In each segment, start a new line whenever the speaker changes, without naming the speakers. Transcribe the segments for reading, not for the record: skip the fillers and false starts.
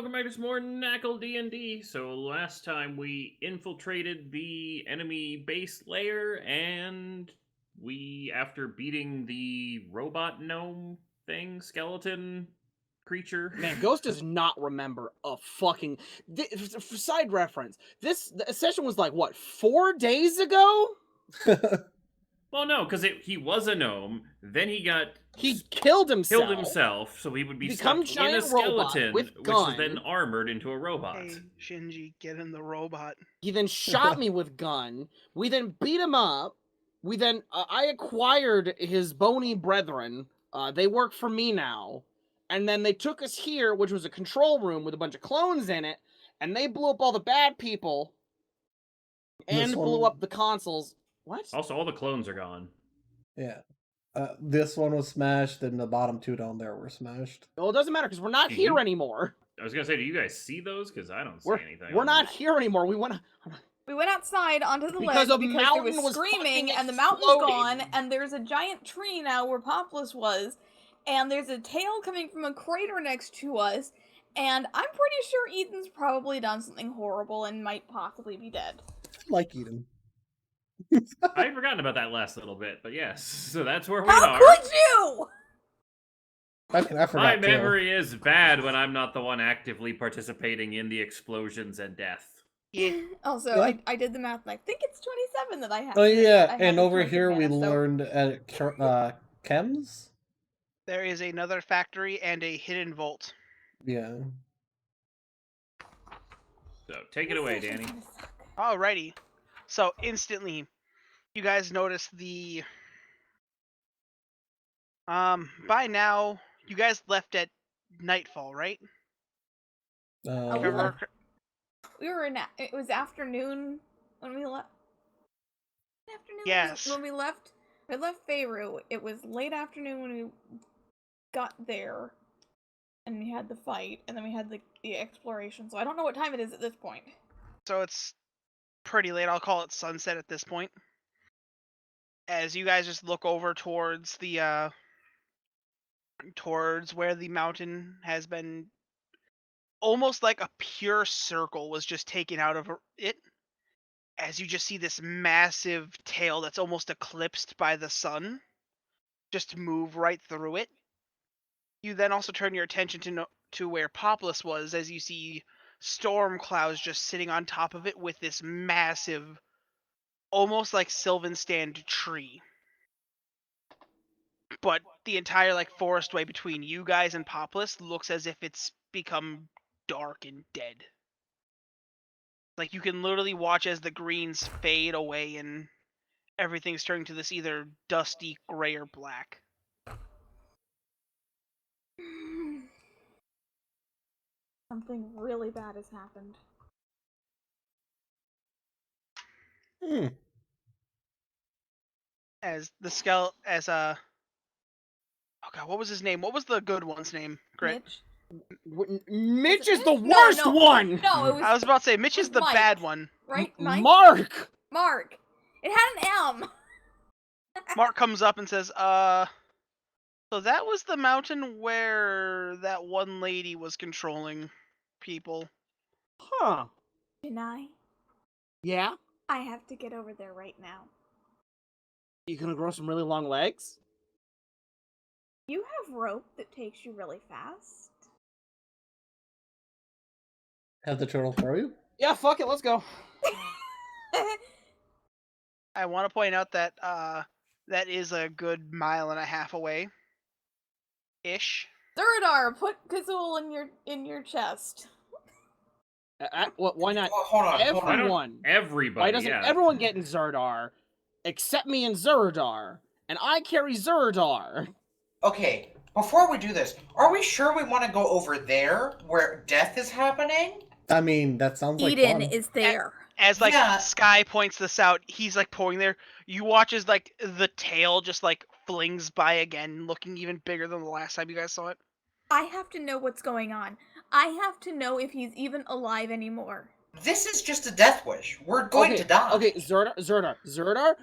welcome back to some more NaCl DnD. So last time we infiltrated the enemy base layer, and we, after beating the robot gnome thing, skeleton creature...
Man, Ghost does not remember a fucking... For side reference, this session was like, what, 4 days ago?
Well, no, because he was a gnome, then he
killed himself.
So he would be
Become
stuck in a
giant robot
skeleton,
with
which
gun.
is then armored into a robot.
Hey, Shinji, get in the robot.
He then shot me with gun. We then beat him up. We then... I acquired his bony brethren. They work for me now. And then they took us here, which was a control room with a bunch of clones in it. And they blew up all the bad people. And blew up the consoles. What?
Also, all the clones are gone.
Yeah. This one was smashed, and the bottom two down there were smashed.
Well, it doesn't matter, because we're not here anymore.
I was going to say, do you guys see those? Because I don't see anything.
We're not here anymore. We went
outside onto the ledge
because there
was screaming, and the mountain's gone, and there's a giant tree now where Populus was, and there's a tail coming from a crater next to us, and I'm pretty sure Ethan's probably done something horrible and might possibly be dead.
Like Eden.
I had forgotten about that last little bit, but yes. So that's where we are.
How could you?
I forgot
My memory is bad when I'm not the one actively participating in the explosions and death.
Yeah.
Also,
Yeah.
I did the math, and I think it's 27 that I have.
Oh yeah,
I have
and over
20
here we
mana, so-
learned at chems.
There is another factory and a hidden vault.
Yeah.
So take it away, Danny.
Alrighty. So instantly, you guys notice the... by now, you guys left at nightfall, right?
Yeah.
We were in. It was afternoon when we left. Afternoon.
Yes.
When we left Faerû. It was late afternoon when we got there, and we had the fight, and then we had the exploration. So I don't know what time it is at this point.
So it's pretty late. I'll call it sunset at this point. As you guys just look over towards the towards where the mountain has been, almost like a pure circle was just taken out of it, as you just see this massive tail that's almost eclipsed by the sun just move right through it. You then also turn your attention to where Populus was, as you see storm clouds just sitting on top of it with this massive, almost like Sylvan stand tree. But the entire forest way between you guys and Populus looks as if it's become dark and dead. Like, you can literally watch as the greens fade away and everything's turning to this either dusty gray or black.
Something really bad has happened.
As oh god, what was his name? What was the good one's name? Grit.
Mitch is the worst one!
No, it was...
I was about to say, Mitch is the
Mike,
bad one.
Right? Mike?
Mark!
It had an M!
Mark comes up and says, so that was the mountain where that one lady was controlling people.
Huh.
Denai,
Yeah?
I have to get over there right now.
You gonna grow some really long legs?
You have rope that takes you really fast.
Have the turtle throw you?
Yeah, fuck it, let's go.
I want to point out that that is a good 1.5 miles away. Ish.
Zurdar, put Kazul in your chest.
Why not?
Hold on.
Everyone.
Everybody.
Why doesn't everyone get in Zurdar, except me and Zurdar, and I carry Zurdar?
Okay, before we do this, are we sure we want to go over there where death is happening?
I mean, that sounds like
Eden
fun.
is there.
As
Yeah.
Sky points this out, he's pointing there. You watch as the tail just flings by again, looking even bigger than the last time you guys saw it.
I have to know what's going on. I have to know if he's even alive anymore.
This is just a death wish. We're going to die.
Okay, Zurdar.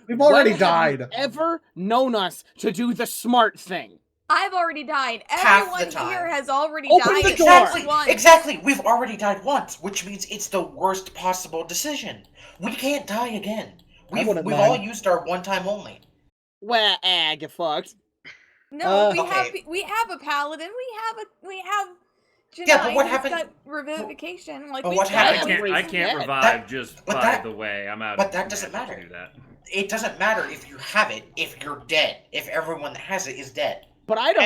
We've already
when
died.
Have you ever known us to do the smart thing?
I've already died.
Half the
Everyone here
time.
has already
Open
died
the
at
door.
least once.
Exactly. We've already died once, which means it's the worst possible decision. We can't die again.
I wouldn't
We've all
mind.
used our one time only.
Well, get fucked.
No,
Okay.
we have a paladin. We have
Yeah, but
Janai
what
who's
happened-
got revivification. Like
but
we've
what
got
happened-
every
I
reason.
can't
Yeah.
revive just
but
by
that-
the way. I'm out.
but that
of
doesn't
magic
matter.
to do that.
It doesn't matter if you have it, if you're dead, if everyone that has it is dead.
But I don't.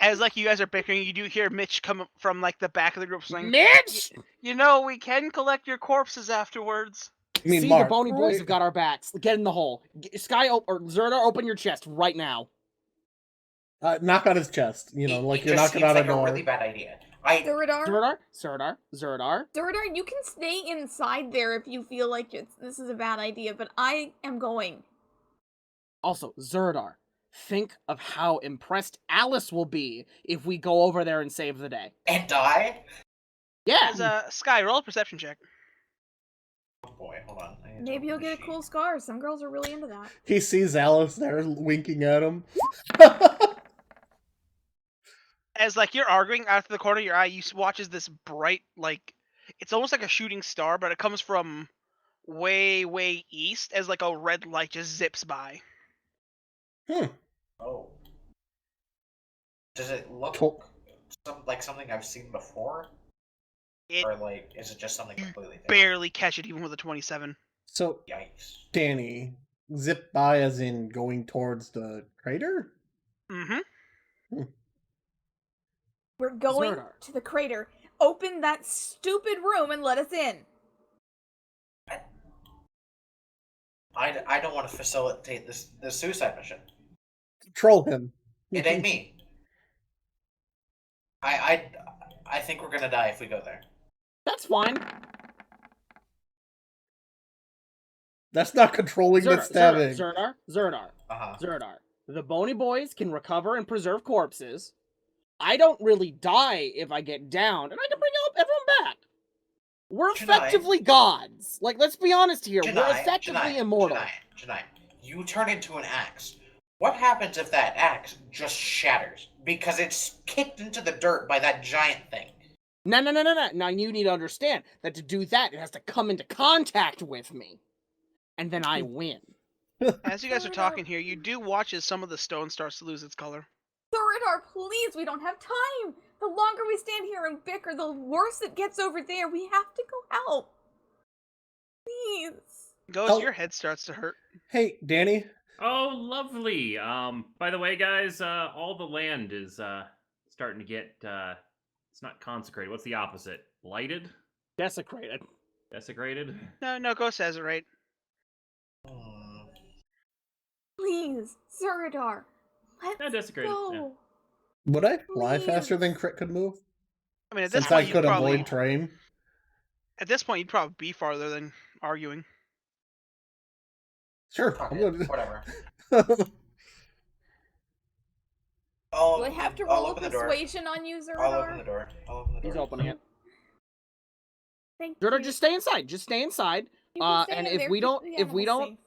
As you guys are bickering, you do hear Mitch come up from like the back of the group saying,
Mitch.
"You know, we can collect your corpses afterwards."
I mean,
See,
Mark,
the bony boys
right?
have got our backs. Get in the hole. Sky or Zerdar, open your chest right now.
Knock on his chest. You know, like
It
you're
just
knocking
seems
on a
like
door.
a really bad idea.
Duradar,
Zerdar.
you can stay inside there if you feel like this is a bad idea, but I am going.
Also, Zerdar, think of how impressed Alice will be if we go over there and save the day.
And die?
Yeah.
As Sky, roll a perception check.
Oh boy, hold on. I need to
Maybe
open
you'll
the
get a
sheet.
cool scar. Some girls are really into that.
He sees Alice there winking at him.
As like you're arguing out of the corner of your eye, you watch as this bright, like it's almost like a shooting star, but it comes from way east as like a red light just zips by.
Oh. Does it look
Cool.
like something I've seen before?
It
Or like, is it just something completely different?
barely catch it even with a 27.
So,
Yikes.
Danny, zip by as in going towards the crater?
Mm-hmm.
We're going
Zerdar.
to the crater. Open that stupid room and let us in.
I don't want to facilitate this suicide mission.
Troll him.
It ain't me. I think we're gonna die if we go there.
That's fine.
That's not controlling the stabbing.
Zerdar.
Uh-huh.
Zerdar. The bony boys can recover and preserve corpses. I don't really die if I get down, and I can bring everyone back. We're
Janai.
effectively gods. Like, let's be honest here. We're
Janai,
effectively immortal.
Janai, you turn into an axe. What happens if that axe just shatters? Because it's kicked into the dirt by that giant thing.
No. Now you need to understand that to do that, it has to come into contact with me. And then I win.
As you guys are talking here, you do watch as some of the stone starts to lose its color.
Duradar, please, we don't have time. The longer we stand here and bicker, the worse it gets over there. We have to go help. Please.
Ghost,
Oh.
your head starts to hurt.
Hey, Danny.
Oh, lovely. By the way, guys, all the land is starting to get it's not consecrated. What's the opposite? Lighted?
Desecrated.
Desecrated?
No, Ghost has it right.
Hmm.
Please, Duradar. Let's
No, desecrated.
go.
Yeah.
Would I fly
Please.
faster than Crit could move?
I mean, at this
Since I
point, you'd
could
probably
avoid terrain?
you'd probably be farther than arguing.
Sure.
Fuck
I'm
it,
gonna...
whatever.
Do
Oh,
I have to
I'll
roll a
open the door.
persuasion on you,
I'll open the
Duradar?
door. I'll open the door.
He's opening it.
Thank
Zerdar,
you.
just stay inside. Just stay inside.
You can stay
and
in
if
there,
we
keep
don't-
the
if we
animals
don't-
safe.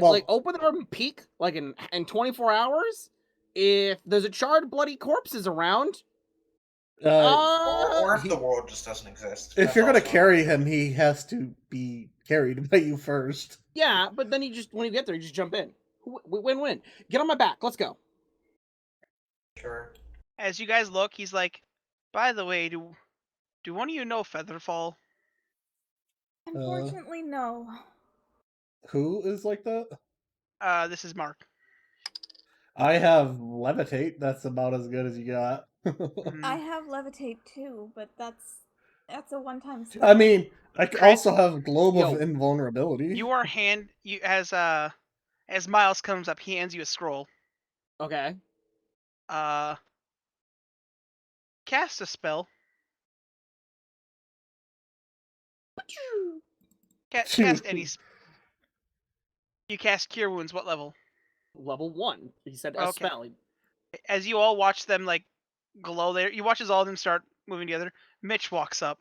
Well-
Like open the door and peek, like in 24 hours. If there's a charred bloody corpses around,
Or if the world just doesn't exist.
if
That's
you're gonna
also-
carry him, he has to be carried by you first.
yeah, but then when you get there, you just jump in. Win-win. Get on my back. Let's go.
Sure.
As you guys look, he's like, "By the way, do one of you know Featherfall?"
Unfortunately, no.
Who is like that?
This is Mark.
I have levitate. That's about as good as you got.
Mhm.
I have levitate too, but that's a one-time spell.
I mean, I
Crit-
also have globe
Yo.
of invulnerability.
You are as Miles comes up, he hands you a scroll.
Okay.
Cast a spell. Cast any. You cast Cure Wounds. What level?
Level 1. He said a
Okay.
spell.
As you all watch them like glow there, you watch as all of them start moving together. Mitch walks up.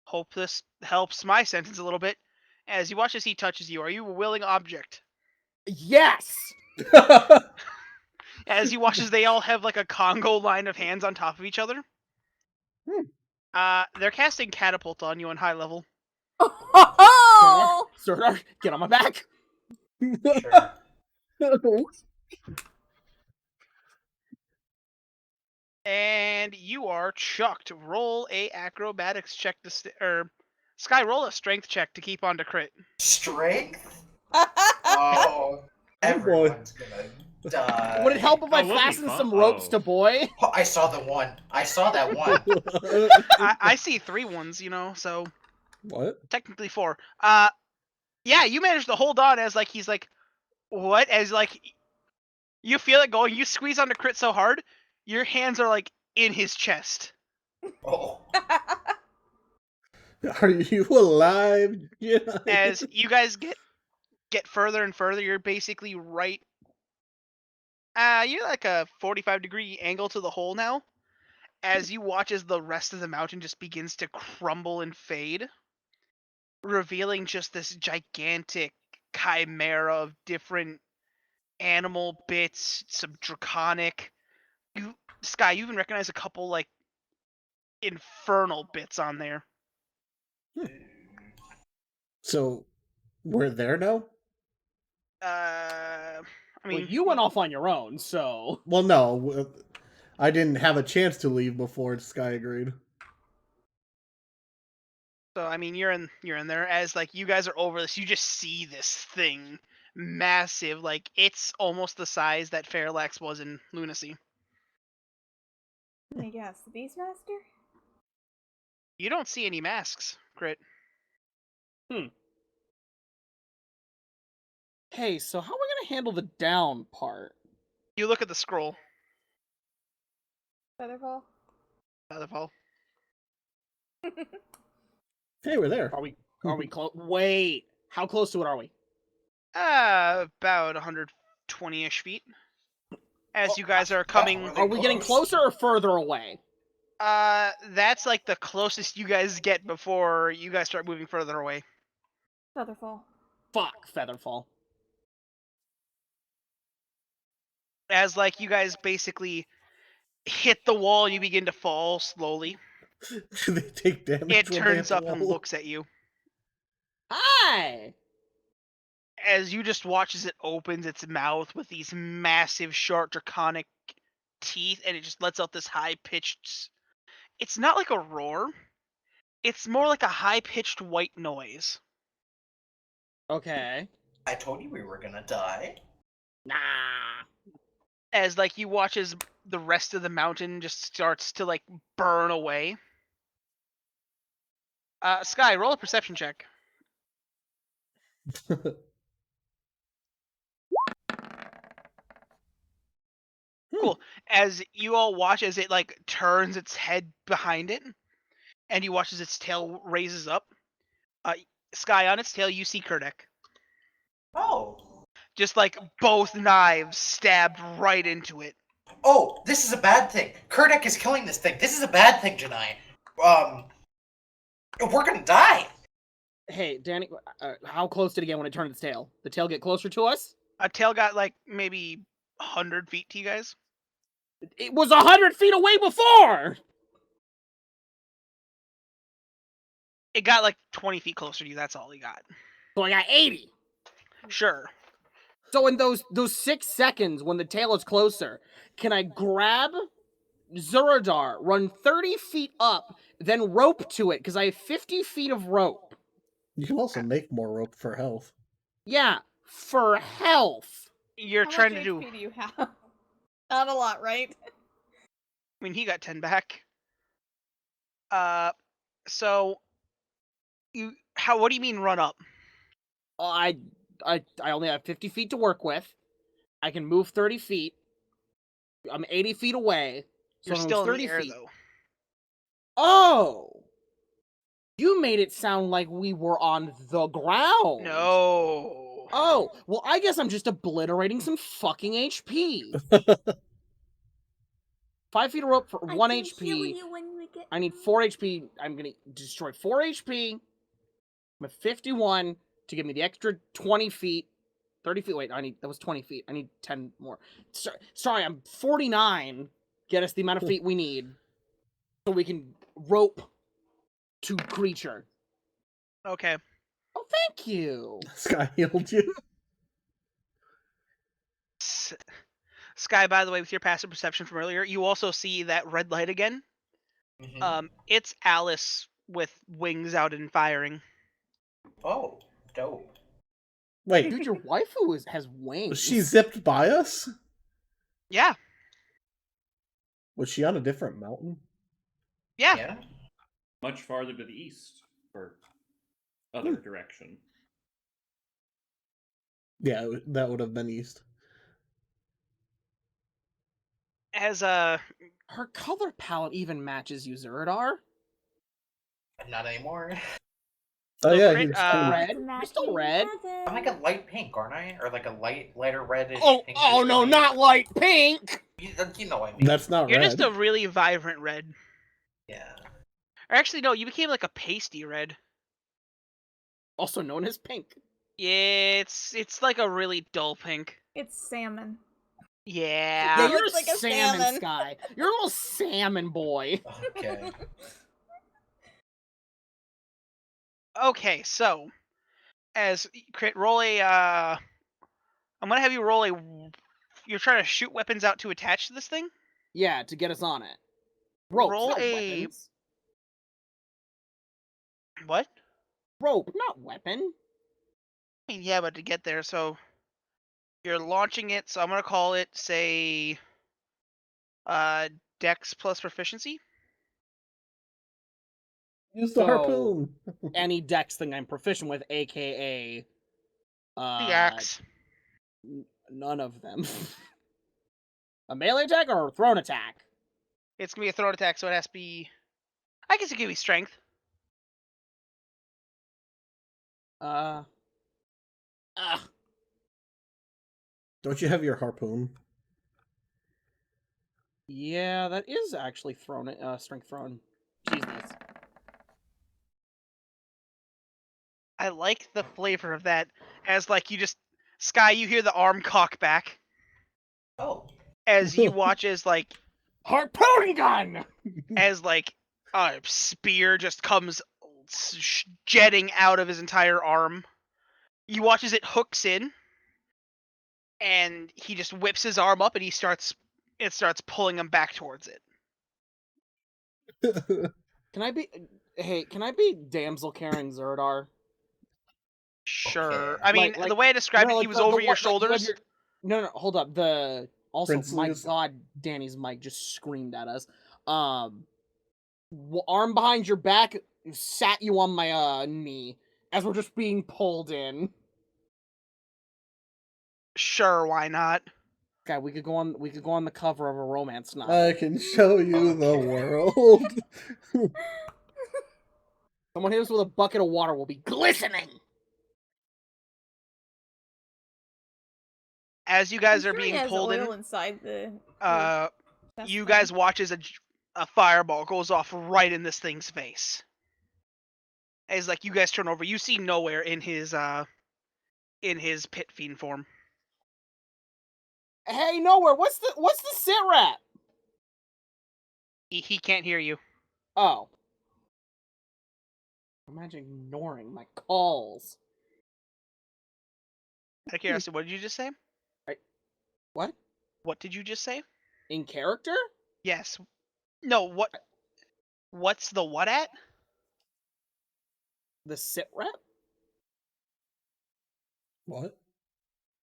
Hope this helps my sentence a little bit. As you watch as he touches you, are you a willing object?
Yes.
As you watch as they all have like a Congo line of hands on top of each other. They're casting catapult on you on high level.
Oh!
Sir, get on my back.
Sure.
And you are chucked. Roll a acrobatics check to Sky, roll a strength check to keep on to crit.
Strength? Oh, everyone's gonna die.
Would it help if I
Oh, that'd be
fastened
fun.
some ropes
Oh.
to boy?
Oh, I saw the one. I saw that one.
I see 3 ones, so
What?
technically 4. Yeah, you managed to hold on as like he's like, what? As like you feel it going, you squeeze onto crit so hard, your hands are like in his chest.
Oh.
Are you alive?
As you guys get further and further, you're basically right. You're like a 45-degree angle to the hole now. As you watch as the rest of the mountain just begins to crumble and fade, revealing just this gigantic chimera of different animal bits, some draconic. Sky, you even recognize a couple like infernal bits on there.
So, we're there now?
I mean,
Well, you went off on your own, so.
Well, no. I didn't have a chance to leave before Sky agreed.
so I mean, you're in there as like you guys are over this. You just see this thing, massive, like it's almost the size that Fairlax was in Lunacy.
Let me guess, the Beastmaster?
You don't see any masks, Crit.
Hey, so how are we gonna handle the down part?
You look at the scroll.
Featherfall?
Featherfall.
Hey, we're there.
Are we close? Wait, how close to it are we?
About 120-ish feet. As you guys are coming,
really
Are we getting
close.
closer or further away?
that's like the closest you guys get before you guys start moving further away.
Featherfall.
Fuck, Featherfall.
As like you guys basically hit the wall and you begin to fall slowly.
They take damage.
It
when they
turns
hit
up
the
and
wall.
looks at you.
Hi!
As you just watch as it opens its mouth with these massive, sharp, draconic teeth, and it just lets out this high-pitched... It's not like a roar. It's more like a high-pitched white noise.
Okay.
I told you we were gonna die.
Nah.
As like you watch as the rest of the mountain just starts to like burn away. Sky, roll a perception check. Cool. As you all watch as it like turns its head behind it, and you watch as its tail raises up. Sky, on its tail, you see Kurdek.
Oh.
Just like both knives stabbed right into it.
Oh, this is a bad thing. Kurdek is killing this thing. This is a bad thing, Janai. We're gonna die.
Hey, Danny, how close did it get when it turned its tail? The tail get closer to us?
A tail got like maybe 100 feet to you guys.
It was 100 feet away before!
It got like 20 feet closer to you. That's all he got.
So I got 80.
Sure.
So in those 6 seconds when the tail is closer, can I grab Zuradar, run 30 feet up, then rope to it, because I have 50 feet of rope.
You can also make more rope for health.
Yeah, for health.
You're
How
trying
much
to do...
HP do you have? Not a lot, right?
I mean, he got 10 back. So... What do you mean run up?
I only have 50 feet to work with. I can move 30 feet. I'm 80 feet away. So
You're
I'm
still in
30
the air,
feet.
though.
Oh! You made it sound like we were on the ground.
No.
Oh, well, I guess I'm just obliterating some fucking HP. 5 feet of rope for 1 HP. I need 4 HP. I'm gonna destroy 4 HP. I'm at 51 to give me the extra 20 feet. 30 feet. Wait, that was 20 feet. I need 10 more. Sorry, I'm 49. Get us the amount of feet we need so we can rope to creature.
Okay.
Oh, thank you.
Sky healed you.
Sky, by the way, with your passive perception from earlier, you also see that red light again.
Mhm.
It's Alice with wings out and firing.
Oh, dope.
Wait,
Dude, your waifu has wings.
she zipped by us?
Yeah.
Was she on a different mountain?
Yeah.
Yeah.
Much farther to the east, or other direction.
Yeah, that would have been east.
As
Her color palette even matches you, Zeradar.
Not anymore.
Oh
So
yeah,
Crit,
he's
red.
It's
You're still red.
I'm like a light pink, aren't I? Or like a lighter reddish.
Oh
pinkish
no,
light.
not light pink.
You know what I mean.
That's not
you're
red.
just a really vibrant red.
Yeah.
Or actually, no, you became like a pasty red.
Also known as pink.
Yeah, it's like a really dull pink.
It's salmon.
Yeah.
Yeah,
It
you're
looks
a
like a
salmon,
salmon.
Sky. You're a little salmon boy.
Okay.
Okay, so as Crit, roll a. I'm gonna have you roll a. You're trying to shoot weapons out to attach to this thing.
Yeah, to get us on it. Ropes,
Roll
not
a-
weapons.
What?
Rope, not weapon.
I mean, yeah, but to get there, so you're launching it. So I'm gonna call it, say, Dex plus proficiency.
Use the
So-
harpoon.
Any dex thing I'm proficient with, aka
The axe.
none of them. A melee attack or a thrown attack?
It's gonna be a thrown attack, so it has to be. I guess it could be strength.
Don't you have your harpoon?
Yeah, that is actually thrown. Strength thrown. Jesus.
I like the flavor of that. As like you just Sky, you hear the arm cock back
Oh.
as you watch as like
Harpoon gun.
as like a spear just comes jetting out of his entire arm. You watch as it hooks in, and he just whips his arm up, and it starts pulling him back towards it.
Can I be? Hey, can I be damsel carrying Zeradar?
Sure.
Okay.
I mean,
Like-
the way I described
No,
it,
like
he was
the
over
one-
your
like, you have
shoulders.
No, hold up. Also, my
Princely's-
God, Danny's mic just screamed at us. Arm behind your back, sat you on my knee as we're just being pulled in.
Sure, why not?
God, we could go on the cover of a romance novel.
I can show you the
Okay.
world.
Someone hit us with a bucket of water will be glistening.
As you guys
I'm
are
sure he
being
has
pulled
oil
in,
inside the.
you guys watch as a fireball goes off right in this thing's face. As like you guys turn over, you see nowhere in his pit fiend form.
Hey, nowhere. What's the sit rep?
He can't hear you.
Oh. Imagine ignoring my calls.
Out of curiosity, what did you just say?
What?
What did you just say?
In character?
Yes. No, what? What's the what at?
The sit rep?
What?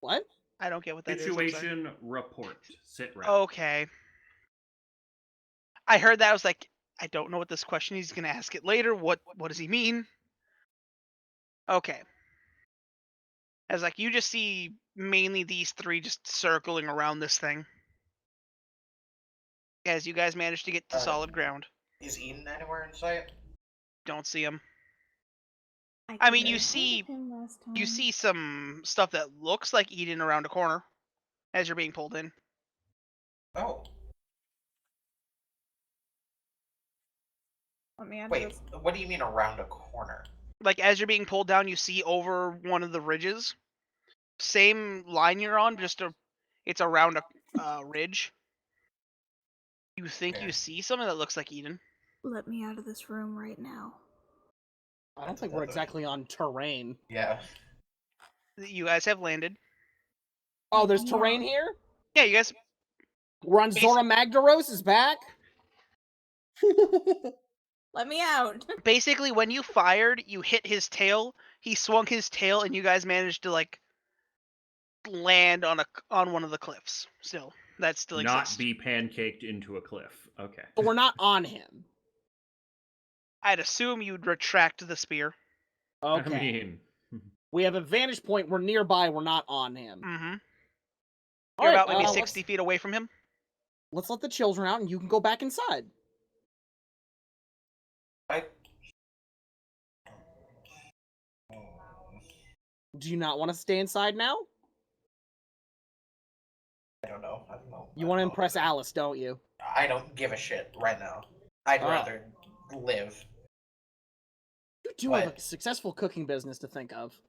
What?
I don't get what that is. I'm sorry.
Situation report. Sit rep.
Okay. I heard that. I was like, I don't know what this question is. He's gonna ask it later. What does he mean? Okay. As like you just see mainly these three just circling around this thing. As you guys manage to get to solid ground.
Is Eden anywhere in sight?
Don't see him.
I
mean,
couldn't
you
get
see-
hold of him last
You
time.
see some stuff that looks like Eden around a corner as you're being pulled in.
Oh.
Let me add
Wait,
this.
what do you mean around a corner?
Like as you're being pulled down, you see over one of the ridges. Same line you're on, it's around a ridge. You think
Okay.
you see something that looks like Eden.
Let me out of this room right now.
I don't think we're exactly on terrain.
Yeah.
You guys have landed.
Oh, there's
Yeah.
terrain here?
Yeah, you guys.
We're on Zora Magdaros is back?
Let me out.
Basically, when you fired, you hit his tail. He swung his tail, and you guys managed to like land on one of the cliffs. Still, that still
Not
exists.
be pancaked into a cliff. Okay.
But we're not on him.
I'd assume you'd retract the spear.
Okay.
I mean,
We have a vantage point. We're nearby. We're not on him.
Mm-hmm.
All
You're
right,
about maybe 60 feet away from him.
Let's let the children out, and you can go back inside. Do you not want to stay inside now?
I don't know.
You want to impress Alice, don't you?
I don't give a shit right now. I'd
Oh.
rather live.
You do have a successful cooking business to think of.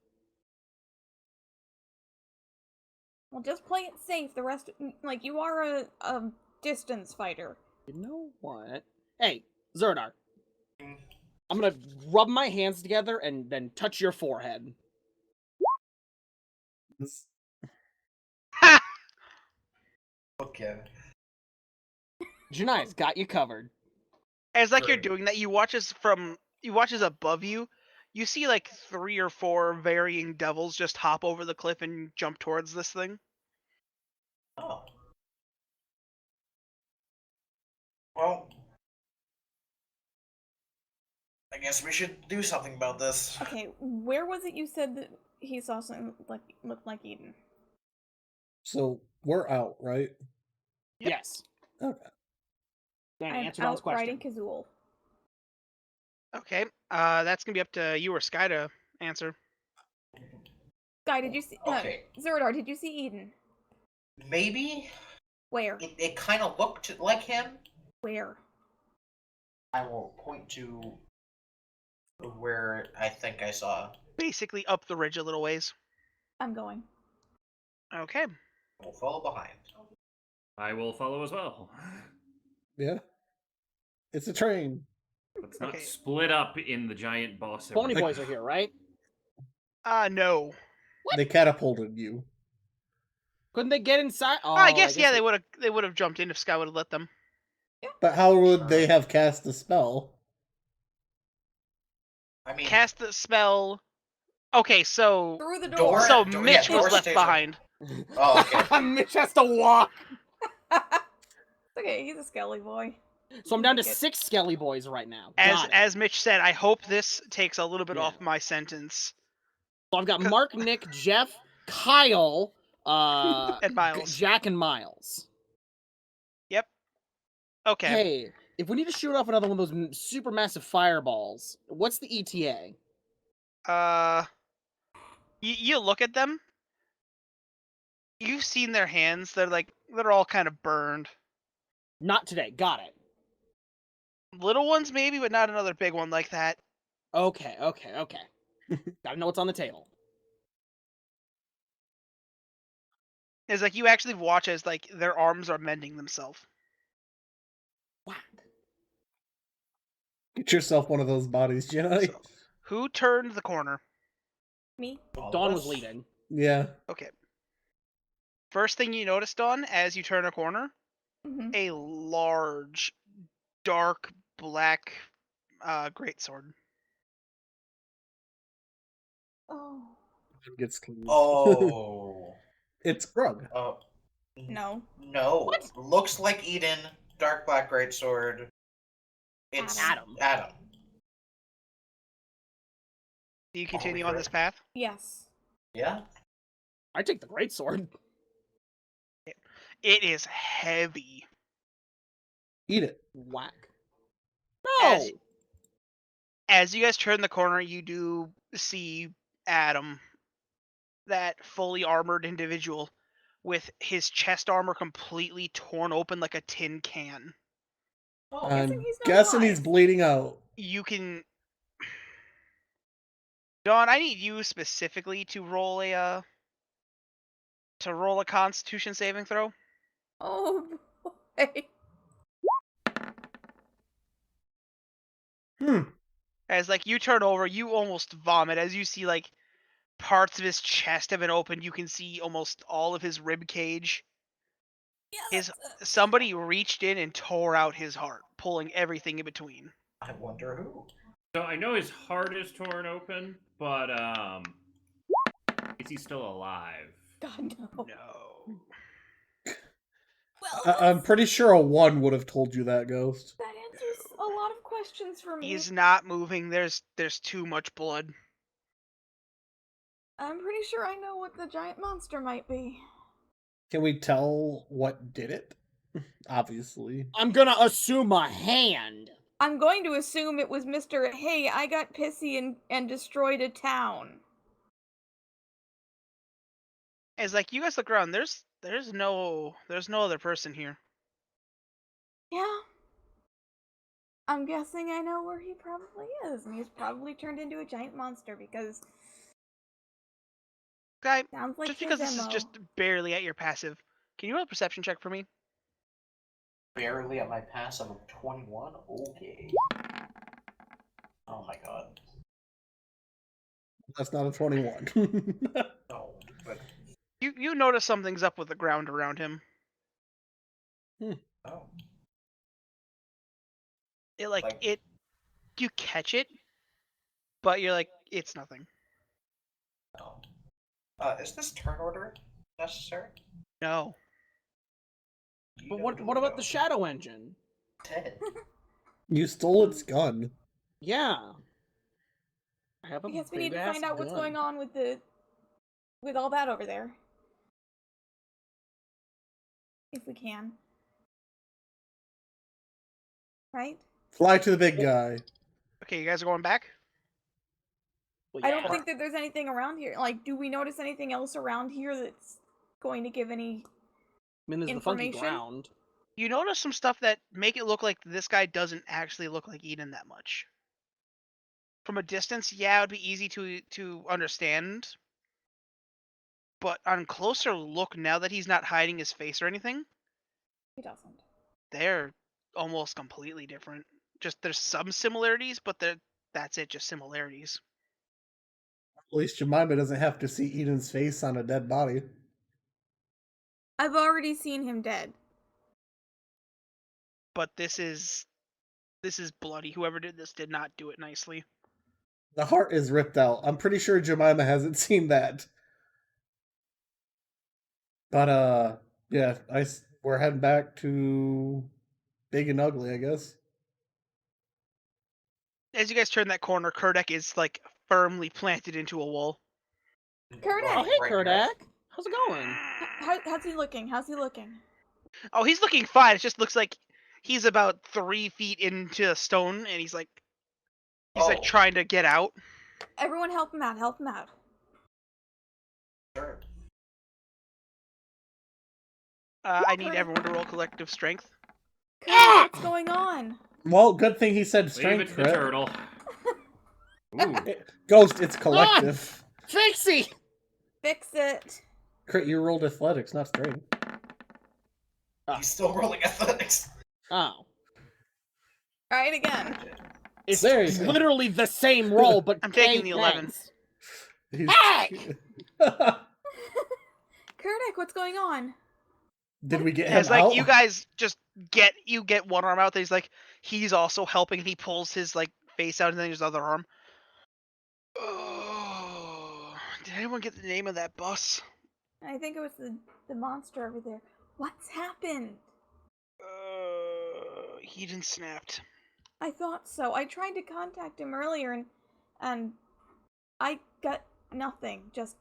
Well, just play it safe. The rest, like, you are a distance fighter.
You know what? Hey, Zerdar.
Mm.
I'm gonna rub my hands together and then touch your forehead.
Okay.
Janai's got you covered.
As like you're
Great.
doing that, you watch as above you. You see like 3 or 4 varying devils just hop over the cliff and jump towards this thing.
Oh. Well, I guess we should do something about this.
Okay, where was it you said that he saw something looked like Eden?
So we're out, right?
Yep.
Yes.
Okay.
Danny,
I'm
answer Don's
out riding
question.
Kazul.
Okay, that's gonna be up to you or Sky to answer.
Guy, did you see?
Okay.
Zerdar, did you see Eden?
Maybe
Where?
it kind of looked like him.
Where?
I will point to where I think I saw.
Basically up the ridge a little ways.
I'm going.
Okay.
We'll follow behind.
I will follow as well.
Yeah. It's a train.
Let's not
Okay.
split up in the giant boss.
Pony
arena.
boys are here, right?
No.
What?
They catapulted you.
Couldn't they get inside? Oh,
I guess yeah, they would have jumped in if Sky would have let them.
But how would they have cast the spell?
I mean,
Cast the spell. Okay, so
Through the
Door-
door.
so
door-
Mitch
yeah,
was
door
left
stays
behind.
Oh, okay.
Mitch has to walk.
Okay, he's a skelly boy.
So I'm down to
Get-
6 Skelly boys right now.
As
Got it.
as Mitch said, I hope this takes a little bit
Yeah.
off my sentence.
So I've got Mark, Nick, Jeff, Kyle,
And Miles.
Jack, and Miles.
Yep. Okay.
Hey, if we need to shoot off another one of those super massive fireballs, what's the ETA?
You look at them. You've seen their hands. They're all kind of burned.
Not today. Got it.
Little ones maybe, but not another big one like that.
Okay. Gotta know what's on the table.
It's like you actually watch as like their arms are mending themselves.
Whack.
Get yourself one of those bodies, Jenny.
So, who turned the corner?
Me?
All of
Dawn
us?
was leading.
Yeah.
Okay. First thing you notice, Dawn, as you turn a corner,
Mm-hmm.
a large, dark black greatsword.
Oh.
Gets clean.
Oh.
It's Grug.
Oh.
No.
No.
What?
Looks like Eden. Dark black greatsword. It's
Adam.
Adam.
Do you continue
we
on this
correct?
path?
Yes.
Yeah.
I take the great sword.
It is heavy.
Eat it.
Whack. No.
As you guys turn the corner, you do see Adam, that fully armored individual, with his chest armor completely torn open like a tin can.
Oh.
Guessing
I'm
he's not
guessing he's
alive.
bleeding out.
You can. Dawn, I need you specifically to roll a to roll a Constitution saving throw.
Oh boy.
As like you turn over, you almost vomit as you see like parts of his chest have been opened. You can see almost all of his rib cage.
Yeah,
Somebody reached in and tore out his heart, pulling everything in between.
I wonder who.
So I know his heart is torn open, but is he still alive?
God no.
No.
Well,
I'm pretty sure a 1 would have told you that, Ghost.
that answers a lot of questions for me.
He's not moving. There's too much blood.
I'm pretty sure I know what the giant monster might be.
Can we tell what did it? Obviously.
I'm gonna assume a hand.
I'm going to assume it was Mr. Hey, I got pissy and destroyed a town.
As like you guys look around, there's no other person here.
Yeah. I'm guessing I know where he probably is, and he's probably turned into a giant monster because
Guy,
sounds like
just
his
because this is
MO.
just barely at your passive, can you roll a perception check for me?
Barely at my passive of 21? Okay. Oh my god.
That's not a 21.
No, but...
You notice something's up with the ground around him.
Oh.
You catch it, but you're like, it's nothing.
No. Is this turn order necessary?
No.
You
But
know
what
the
about the
window.
shadow engine?
Dead.
You stole its gun.
Yeah. I have a
I guess we need to
big-ass
find out what's
gun.
going on with all that over there. If we can. Right?
Fly to the big guy.
Okay, you guys are going back?
Well,
I don't
yeah.
think that there's anything around here. Like, do we notice anything else around here that's going to give any
I mean, there's the funky
information?
ground.
You notice some stuff that make it look like this guy doesn't actually look like Eden that much. From a distance, yeah, it would be easy to understand. But on closer look, now that he's not hiding his face or anything,
He doesn't.
they're almost completely different. Just there's some similarities, but that's it, just similarities.
At least Jemima doesn't have to see Eden's face on a dead body.
I've already seen him dead.
But this is bloody. Whoever did this did not do it nicely.
The heart is ripped out. I'm pretty sure Jemima hasn't seen that. But yeah, we're heading back to Big and Ugly, I guess.
As you guys turn that corner, Kurdek is like firmly planted into a wall.
Kurdak!
Oh, hey,
Right
Kurdak.
next-
How's it going?
How's he looking? How's he looking?
Oh, he's looking fine. It just looks like he's about 3 feet into a stone, and he's like
Oh.
trying to get out.
Everyone help him out, help him out.
Sure.
I need everyone to roll collective strength.
Kurdak, what's going on?
Well, good thing he said
Leave it
strength,
to the
Crit.
turtle. Ooh.
Ghost, it's collective.
Fixie!
Fix it.
Crit, you rolled athletics, not strength.
He's still rolling athletics.
Oh.
Try it again.
It's
There you go.
literally the same roll, but
I'm taking the 11.
K-10s.
He's-
Kurdak, what's going on?
Did we get him
It's like
out?
you guys just get one arm out. And he's also helping, and he pulls his like face out, and then his other arm. Oh, did anyone get the name of that bus?
I think it was the monster over there. What's happened?
He didn't snapped.
I thought so. I tried to contact him earlier and I got nothing. Just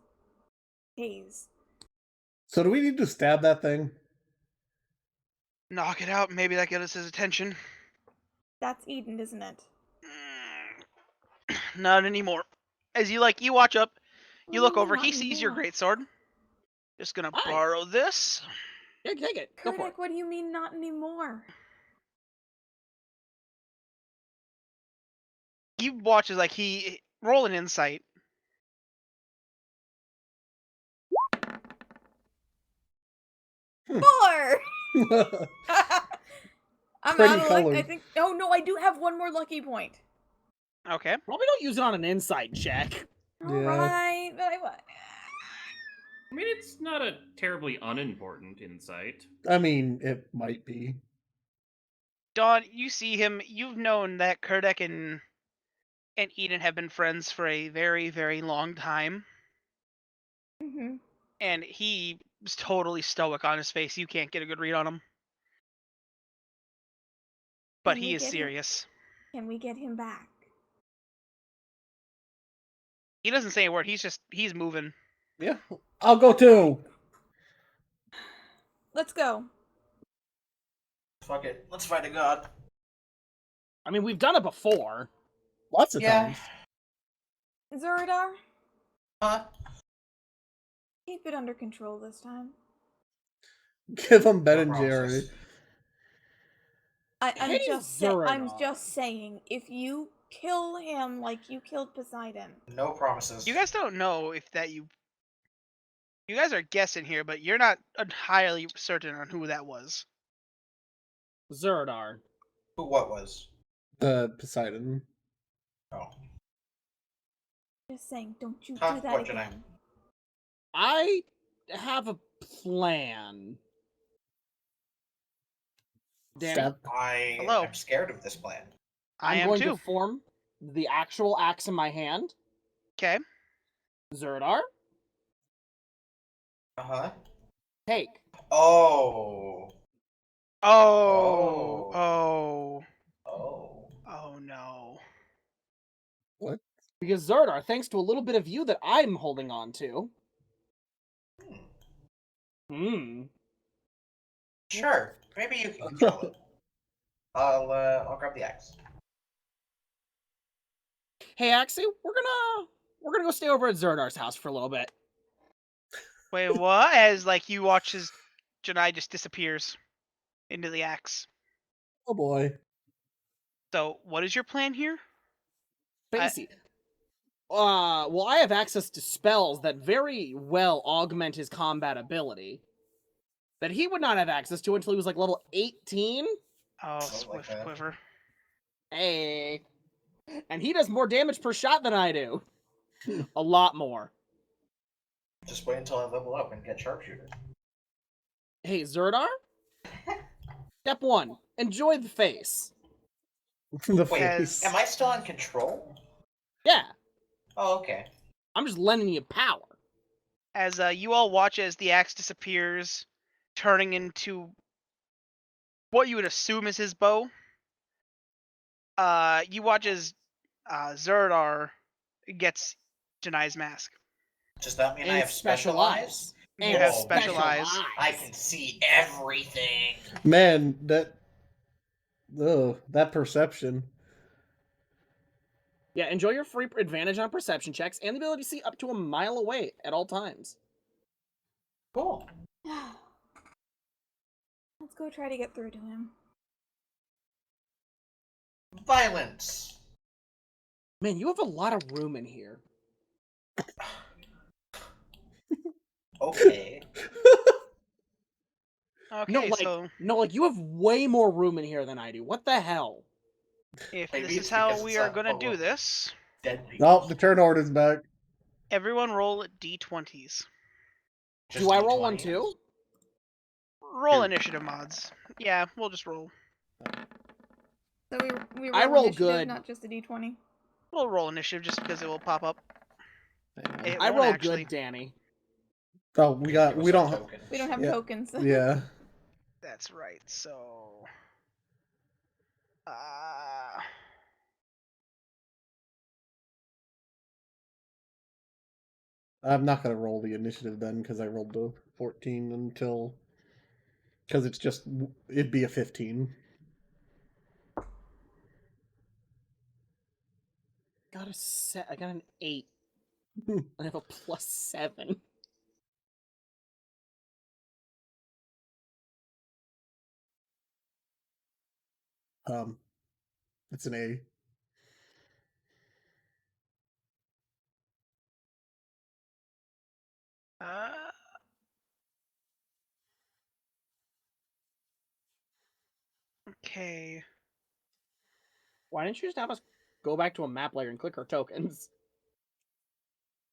haze.
So do we need to stab that thing?
Knock it out. Maybe that gets his attention.
That's Eden, isn't it?
Not anymore. As you watch up, you look
Ooh,
over.
not
He sees your
anymore.
greatsword. Just gonna
Hi.
borrow this.
Yeah, take it. Go for it.
Kurdak, what do you mean not anymore?
He watches he roll an insight.
4! I'm
Pretty
out of luck. I
colored.
think. Oh no, I do have one more lucky point.
Okay.
Probably don't use it on an insight check.
Yeah.
Alright, but
I mean, it's not a terribly unimportant insight.
I mean, it might be.
Dawn, you see him. You've known that Kurdek and Eden have been friends for a very, very long time.
Mhm.
And he was totally stoic on his face. You can't get a good read on him. But
Can
he
we
is
get him-
serious.
Can we get him back?
He doesn't say a word. He's moving.
Yeah. I'll go too.
Let's go.
Fuck it. Let's fight a god.
I mean, we've done it before.
Lots of
Yeah.
times.
Zerodar,
Huh?
keep it under control this time.
Give him Ben
No
and Jerry.
promises.
I'm
Hey,
just
Zerodar.
saying, if you kill him like you killed Poseidon,
No promises.
You guys don't know if that you guys are guessing here, but you're not entirely certain on who that was.
Zerodar.
Who? What was?
The Poseidon.
Oh.
just saying, don't you
Huh?
do that
What, Janai?
again.
I have a plan. Danny,
Stab.
I
Hello.
am scared of this plan.
I
I'm
am
going
too.
to form the actual axe in my hand.
Okay.
Zerodar,
Uh-huh.
take.
Oh.
Oh.
Oh.
Oh.
Oh.
Oh no.
What?
Because Zerodar, thanks to a little bit of you that I'm holding on to. Hmm.
Sure. Maybe you can control it. I'll grab the axe.
Hey, Axie, we're gonna go stay over at Zerdar's house for a little bit.
Wait, what? As like you watch as Janai just disappears into the axe.
Oh boy.
So, what is your plan here?
Spacey. Well, I have access to spells that very well augment his combat ability. That he would not have access to until he was like level 18.
Oh,
like
Swift
that.
Quiver.
Hey. And he does more damage per shot than I do. A lot more.
Just wait until I level up and get sharpshooter.
Hey, Zerdar? Step 1. Enjoy the face.
The
Wait,
face.
am I still in control?
Yeah,
Oh, okay.
I'm just lending you power.
As you all watch as the axe disappears, turning into what you would assume is his bow. You watch as Zerdar gets Janai's mask.
Does that mean
And
I have
it's
special eyes?
You
And
have
Whoa.
special eyes.
I can see everything.
Man, that perception.
Yeah, enjoy your free advantage on perception checks and the ability to see up to a mile away at all times.
Cool.
Let's go try to get through to him.
Violence.
Man, you have a lot of room in here.
Okay.
Okay, so
You have way more room in here than I do. What the hell?
if
Maybe
this
it's
is how
because
we
it's
are
a
gonna do
full of
this,
Dead people.
Oh, the turn order's back.
everyone roll d20s.
Just
Do I roll one
D20s?
too?
Roll initiative mods. Yeah, we'll just roll.
So we
I
roll
roll
initiative,
good.
not just a d20.
We'll roll initiative just because it will pop up. It
I
won't
roll
actually.
good, Danny.
Oh, we
Give us
don't.
our tokens.
We don't have
Yeah.
tokens.
Yeah.
That's right. So,
I'm not gonna roll the initiative then because I rolled the 14 until because it'd be a 15.
I got an 8. I have a +7.
It's an A.
Okay.
Why didn't you just have us go back to a map layer and click our tokens?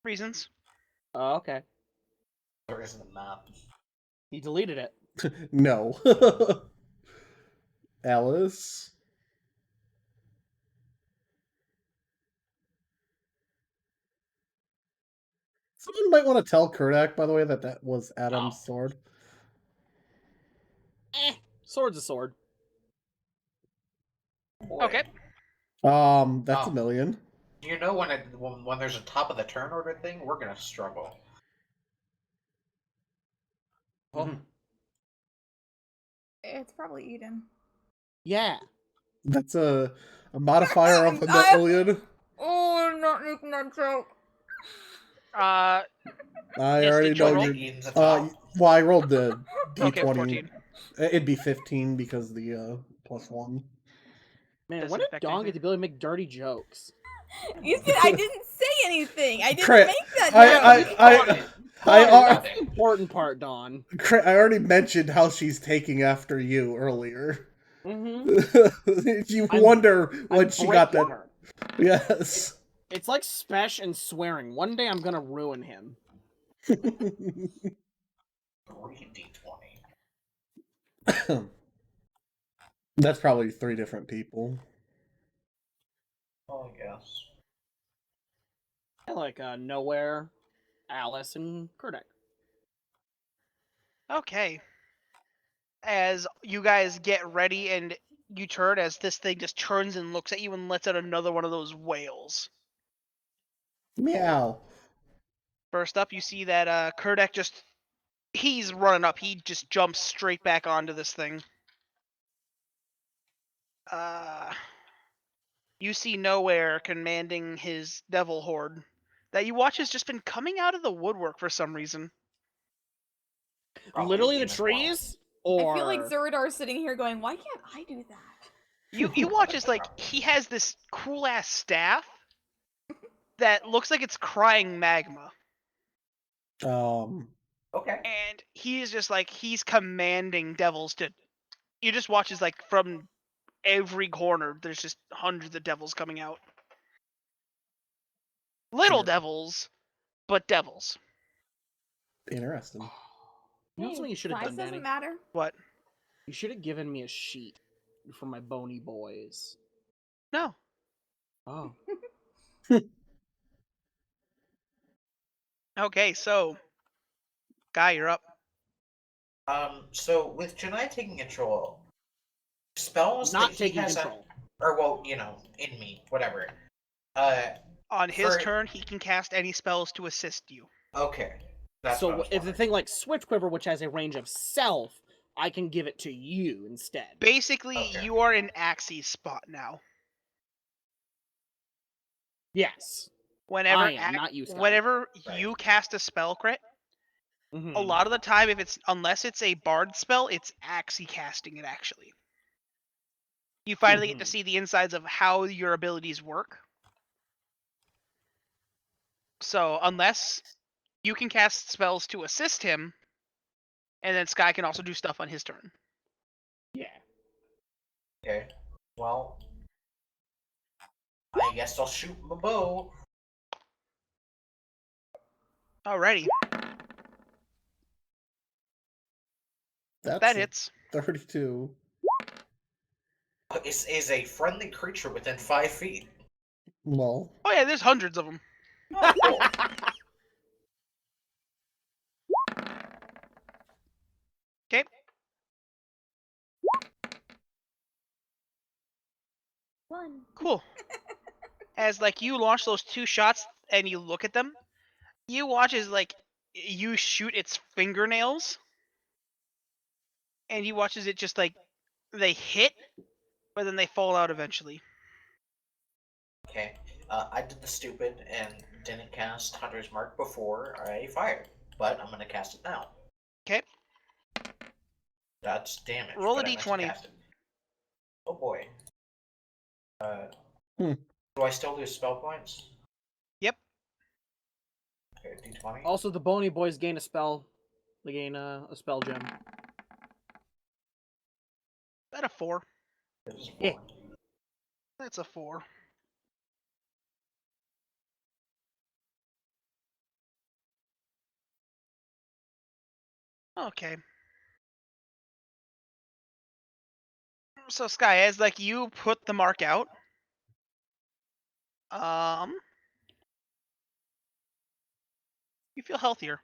Reasons.
Oh, okay.
There isn't a map.
He deleted it.
No. Alice? Someone might want to tell Kurdak, by the way, that that was Adam's
Oh.
sword.
Sword's a sword.
Boy.
Okay.
That's
Oh.
a million.
You know when there's a top of the turn order thing, we're gonna struggle.
Oh.
It's probably Eden.
Yeah.
That's a modifier of a
I-
million.
Oh, I'm not making that joke.
Uh,
I
Yes,
already
did you
know
roll?
you're.
Eden's a top.
Well, I rolled the
Okay,
d20.
14.
It'd be 15 because the +1.
Man,
Doesn't
when did
affect
Dawn get
anything.
the ability to make dirty jokes?
You said I didn't say anything. I didn't
Crit.
make that
I
joke.
That's
Nothing.
the important part, Dawn.
I already mentioned how she's taking after you earlier.
Mm-hmm.
You
I'm-
wonder when
I'm
she got
breaking
that.
her.
Yes.
It's like Spesh and swearing. One day I'm gonna ruin him.
3d20.
That's probably 3 different people.
Oh, I guess.
I like Nowhere, Alice, and Kurdak.
Okay. As you guys get ready and you turn, as this thing just turns and looks at you and lets out another one of those wails.
Meow.
First up, you see that Kurdek he's running up. He just jumps straight back onto this thing. You see Nowhere commanding his devil horde that you watch has just been coming out of the woodwork for some reason.
Probably
Literally the
him as well.
trees? Or
I feel like Zerdar's sitting here going, why can't I do that?
You watch as like he has this cool ass staff that looks like it's crying magma.
Okay.
And he is just like he's commanding devils to you just watch as like from every corner there's just hundreds of devils coming out. Little
Sure.
devils, but devils.
Interesting.
You know something you should have
Size
done,
doesn't
Danny?
matter.
What?
You should have given me a sheet for my bony boys.
No.
Oh.
Okay, so Guy, you're up.
So with Janai taking control, spells
Not
that he
taking
has
control.
or well, in me, whatever.
On his
For-
turn, he can cast any spells to assist you.
Okay. That's
So
what I was
if the
wondering.
thing like Switch Quiver, which has a range of self, I can give it to you instead.
Basically,
Okay.
you are in Axie's spot now.
Yes.
Whenever
I am, not you, Scott.
whenever
Right.
you cast a spell crit,
Mhm.
a lot of the time, unless it's a bard spell, it's Axie casting it actually. You finally get to
Mhm.
see the insides of how your abilities work. So unless you can cast spells to assist him, and then Sky can also do stuff on his turn.
Yeah.
Okay. Well, I guess I'll shoot my bow.
Alrighty,
That's
that hits.
32.
Is a friendly creature within 5 feet.
Well,
Oh yeah, there's hundreds of them.
Oh, cool.
Okay.
One.
Cool. As like you launch those 2 shots and you look at them, you watch as like you shoot its fingernails, and you watch as it just like they hit, but then they fall out eventually.
Okay. I did the stupid and didn't cast Hunter's Mark before I fired, but I'm gonna cast it now.
Okay.
That's damage.
Roll a
but I meant to
d20.
cast it. Oh boy.
Hmm.
Do I still lose spell points?
Yep.
Okay, d20.
Also, the bony boys gain a spell. They gain a spell gem.
That a 4.
It's
Eh.
4.
That's a 4. Okay. So Sky, as like you put the mark out, you feel healthier.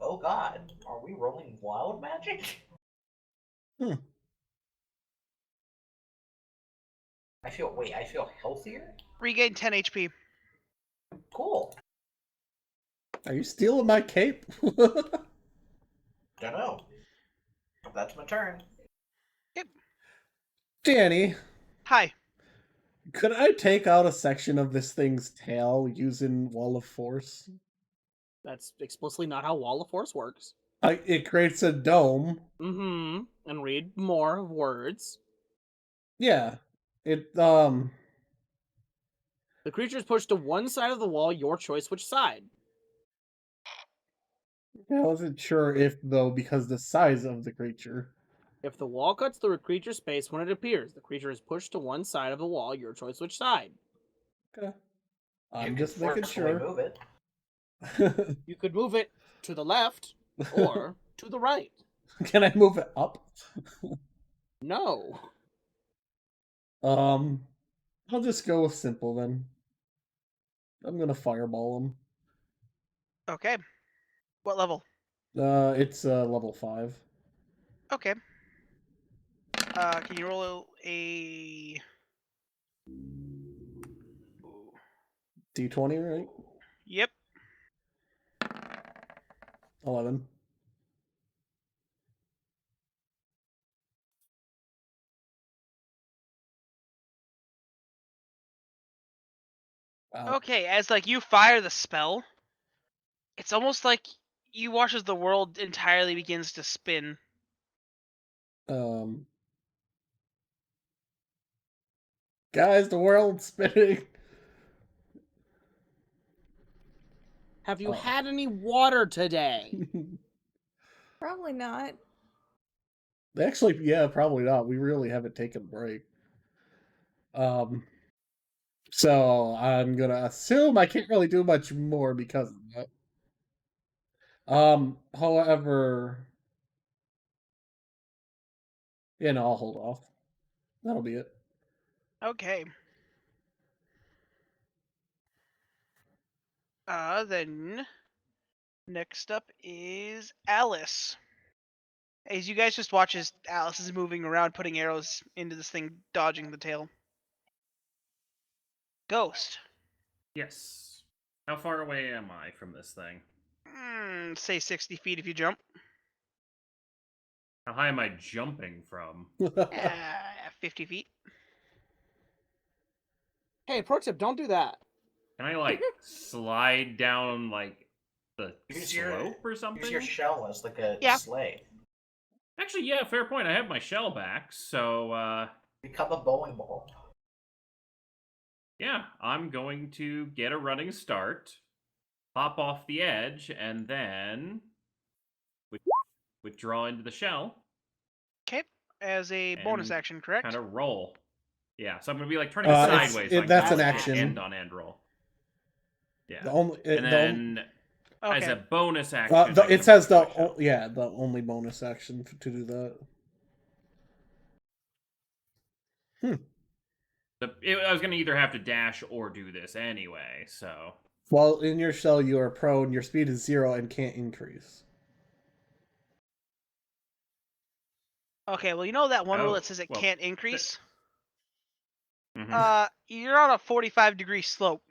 Oh god, are we rolling wild magic?
Hmm.
I feel healthier?
Regain 10 HP.
Cool.
Are you stealing my cape?
Dunno. That's my turn.
Danny,
Hi.
could I take out a section of this thing's tail using Wall of Force?
That's explicitly not how Wall of Force works.
It creates a dome.
Mm-hmm. And read more words.
Yeah. It,
The creature is pushed to one side of the wall, your choice which side.
I wasn't sure if, though, because the size of the creature.
If the wall cuts through a creature's space when it appears, the creature is pushed to one side of the wall, your choice which side.
Okay.
You
I'm
can
just making
forcefully
sure.
move it.
You could move it to the left or to the right.
Can I move it up?
No.
I'll just go with simple then. I'm gonna fireball him.
Okay. What level?
It's level 5.
Okay. Can you roll a
D20, right?
Yep.
11. Wow.
Okay, as like you fire the spell, it's almost like you watch as the world entirely begins to spin.
Guys, the world's spinning.
Have you
Oh.
had any water today?
Probably not.
Actually, yeah, probably not. We really haven't taken a break. So I'm gonna assume I can't really do much more because of that. However, I'll hold off. That'll be it.
Okay. Then next up is Alice. As you guys just watch as Alice is moving around, putting arrows into this thing, dodging the tail. Ghost.
Yes. How far away am I from this thing?
Say 60 feet if you jump.
How high am I jumping from?
50 feet.
Hey, pro tip, don't do that.
Can I like slide down like the
Use
slope or something?
Use your shell as like a
Yeah.
sleigh.
Actually, yeah, fair point. I have my shell back, so
Become a bowling ball.
yeah, I'm going to get a running start, pop off the edge, and then withdraw into the shell.
Okay. As a bonus
And
action, correct?
Kind of roll. Yeah, so I'm gonna be like turning
It's-
sideways.
it-
So I can
that's
do
an
like
action.
End on end roll. Yeah.
The only,
And then as
Okay.
a bonus action, I can
it says
withdraw my shell.
the only bonus action to do that.
I was gonna either have to dash or do this anyway. So
While in your shell, you are prone. Your speed is 0 and can't increase.
Okay, well, you know that one rule
Oh,
that says it
well,
can't increase?
mhm.
You're on a 45-degree slope.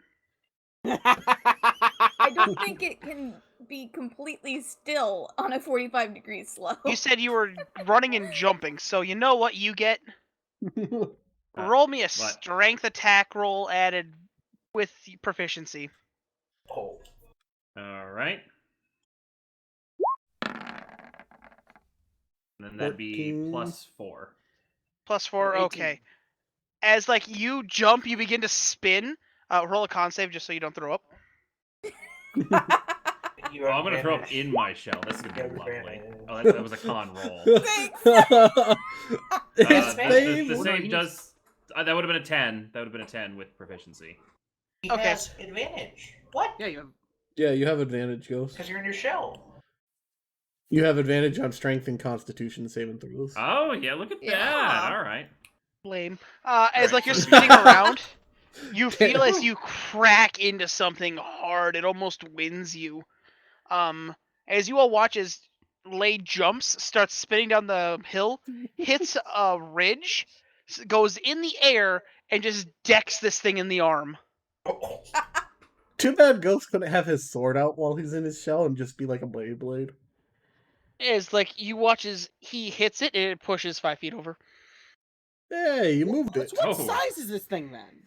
I don't think it can be completely still on a 45-degree slope.
You said you were running and jumping, so you know what you get? Roll me a strength attack roll added with proficiency.
Oh.
All right. And then that'd be
14.
+4.
+4,
18.
okay. As like you jump, you begin to spin. Roll a con save just so you don't throw up.
You
Oh, I'm gonna throw up
advantage.
in my shell. This is gonna
You
be
have
lovely.
advantage.
Oh, that was a con roll.
It's
The
Advantage.
save does. That would have been a 10. That would have been a 10 with proficiency.
He
Okay.
has advantage. What?
Yeah, you have.
Yeah, you have advantage, Ghost.
Because you're in your shell.
You have advantage on strength and constitution saving throws.
Oh yeah, look at
Yeah.
that. All right.
Lame. As like you're
so-
spinning around, you feel
Damn.
as you crack into something hard. It almost wins you. As you all watch as Lay jumps, starts spinning down the hill, hits a ridge, goes in the air, and just decks this thing in the arm.
Too bad Ghost couldn't have his sword out while he's in his shell and just be like a blade.
Is like you watch as he hits it and it pushes 5 feet over.
Hey, you moved it.
What
Oh.
size is this thing then?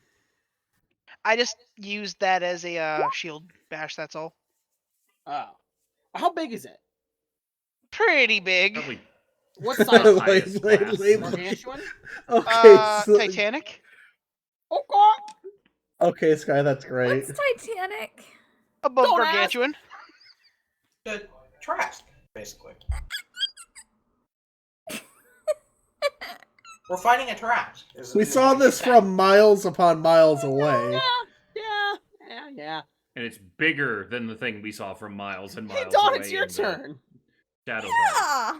I just used that as a shield bash. That's all.
Oh. How big is it?
Pretty big.
Probably
What
the
size?
highest
Blade,
class.
blade.
Gargantuan?
Okay, so,
Titanic.
Oh god!
okay, Sky, that's great.
What's Titanic?
Above
Don't ask.
Gargantuan.
The Trask, basically. We're fighting a Trask.
We saw this from miles upon miles away.
Yeah.
and it's bigger than the thing we saw from miles and miles
Hey, Dawn,
away
it's your
in the
turn.
Shadow Valley.
Yeah.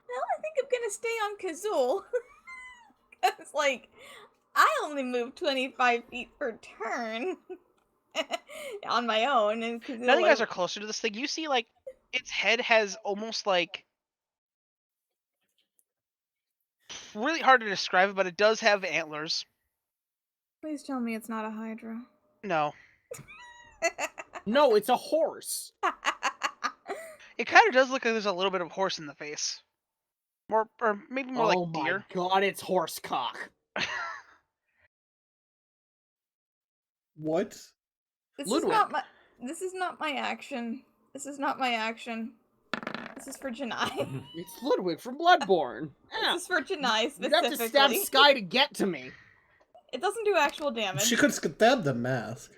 Well, I think I'm gonna stay on Kazul. Cause like, I only move 25 feet per turn on my own, and Kazul.
Now that you guys are closer to this thing, you see like its head has almost like really hard to describe it, but it does have antlers.
Please tell me it's not a Hydra.
No,
No, it's a horse.
it kind of does look like there's a little bit of horse in the face, more or maybe more
Oh
like
my
deer.
god, it's horse cock.
What?
This
Ludwig.
is not my. This is not my action. This is not my action. This is for Janai.
It's Ludwig from Bloodborne. Yeah.
This is for Janai
You have to stab
specifically.
Sky to get to me.
It doesn't do actual damage.
She could stab the mask.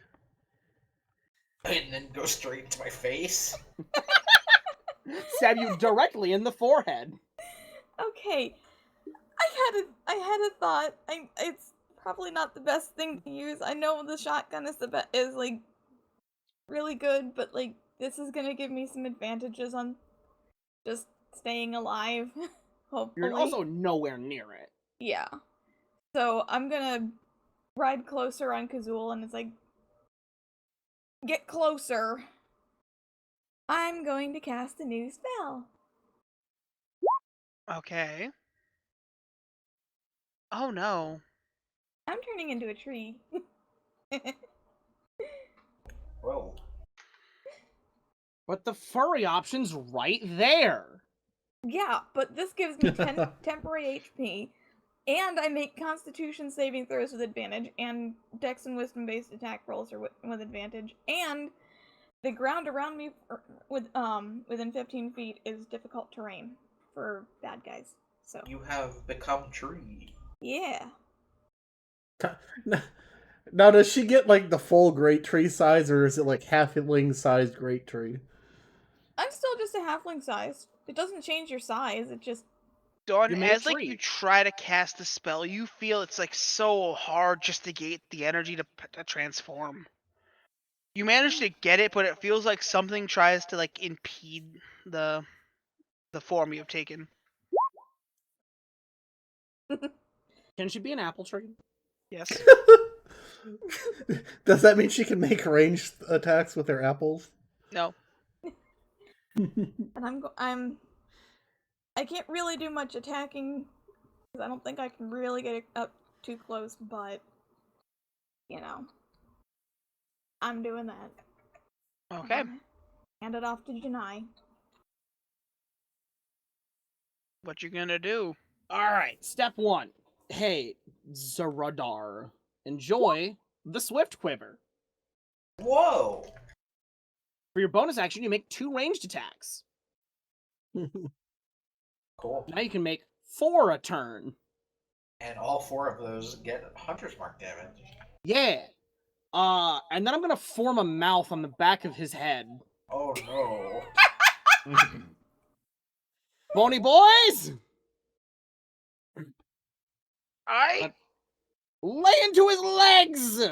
And then go straight into my face.
Stab you directly in the forehead.
Okay, I had a thought. It's probably not the best thing to use. I know the shotgun is like really good, but like this is gonna give me some advantages on just staying alive. Hopefully.
You're also nowhere near it.
Yeah. So I'm gonna ride closer on Kazul, and it's like, get closer. I'm going to cast a new spell.
Okay. Oh no.
I'm turning into a tree.
Whoa.
But the furry option's right there.
Yeah, but this gives me 10 temporary HP, and I make Constitution saving throws with advantage, and Dex and Wisdom based attack rolls are with advantage, and the ground around me within 15 feet is difficult terrain for bad guys. So
You have become tree.
yeah.
Now, does she get like the full great tree size, or is it like halfling sized great tree?
I'm still just a halfling size. It doesn't change your size. It just
Dawn,
You made a
as like
tree.
you try to cast the spell, you feel it's like so hard just to get the energy to transform. You manage to get it, but it feels like something tries to like impede the form you've taken.
Can she be an apple tree?
Yes.
Does that mean she can make ranged attacks with her apples?
No.
and I can't really do much attacking because I don't think I can really get it up too close, but you know, I'm doing that.
Okay.
Hand it off to Janai.
What you gonna do?
Alright, step 1. Hey, Zeradar. Enjoy the Swift Quiver.
Whoa!
For your bonus action, you make 2 ranged attacks.
Cool.
Now you can make 4 a turn.
And all 4 of those get Hunter's Mark damage.
Yeah. And then I'm gonna form a mouth on the back of his head.
Oh no.
Bony boys!
I
Lay into his legs!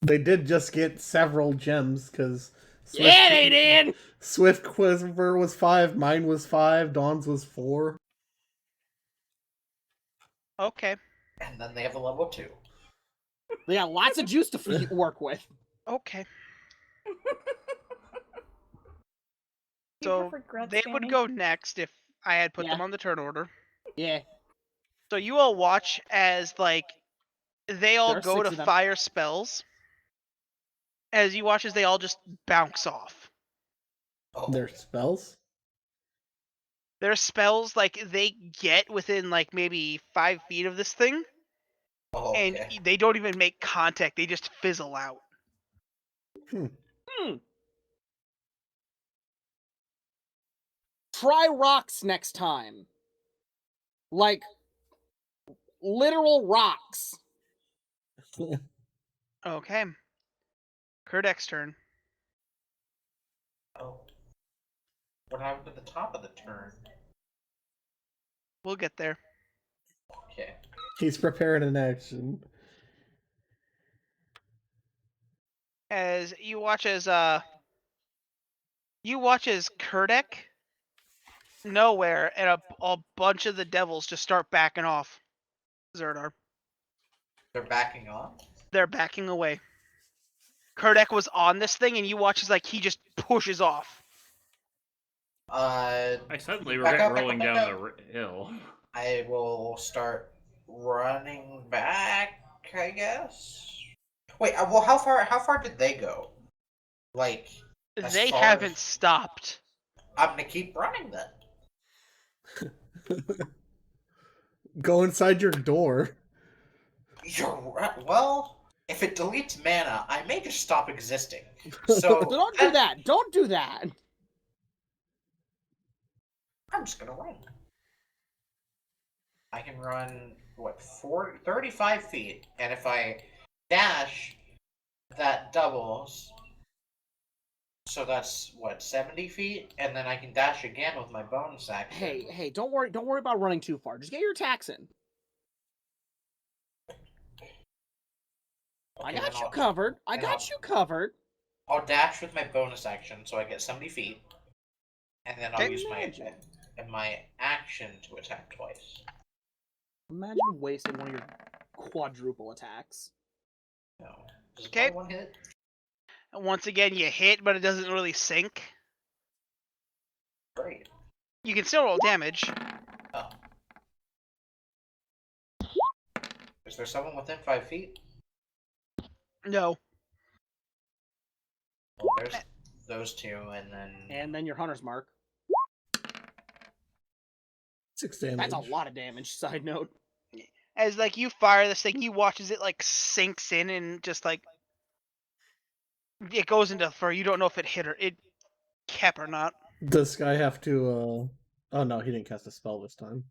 They did just get several gems, because...
Yeah, they did!
Swift Quiver was 5, mine was 5, Dawn's was 4.
okay.
And then they have a level 2.
They got lots of juice to work with.
Okay.
You have
So
regrets,
they would
Danny?
go next if I had put
Yeah.
them on the turn order.
Yeah.
So you all watch as like they all
There are
go
6
to
of them.
fire spells. As you watch as they all just bounce off.
Oh.
Their spells?
Their spells like they get within like maybe 5 feet of this thing,
Oh,
and
okay.
they don't even make contact. They just fizzle out.
Try rocks next time. Like, literal rocks.
Okay. Kurdek's turn.
Oh. What happened at the top of the turn?
We'll get there.
Okay.
He's preparing an action.
As you watch as Kurdek nowhere and a bunch of the devils just start backing off. Zerdar.
They're backing off?
They're backing away. Kurdek was on this thing and you watch as like he just pushes off.
I suddenly
back
regret
up, back
rolling
up, back
down
up.
the hill.
I will start running back, I guess. Wait, well, how far did they go? Like, as
They
far
haven't
as-
stopped.
I'm gonna keep running then.
Go inside your door.
You're right. Well, if it deletes mana, I may just stop existing. So
Don't do that. Don't do that.
I'm just gonna run. I can run, what, 35 feet, and if I dash, that doubles. So that's, what, 70 feet? And then I can dash again with my bonus action.
Hey, don't worry about running too far. Just get your attacks in. I
Okay,
got
then
you covered. I
then
got
I'll-
you covered.
I'll dash with my bonus action, so I get 70 feet. And then I'll
Okay.
use
Imagine.
my action to attack twice.
Imagine wasting one of your quadruple attacks.
No. Just
Okay.
one hit.
Once again, you hit, but it doesn't really sink.
Great.
You can still roll damage.
Oh. Is there someone within 5 feet?
No.
Well, there's those two, and then...
And then your hunter's mark.
6 damage.
That's a lot of damage, side note.
As like you fire this thing, you watch as it like sinks in and just like it goes into fur. You don't know if it hit or it kept or not.
Does Sky have to, Oh no, he didn't cast a spell this time.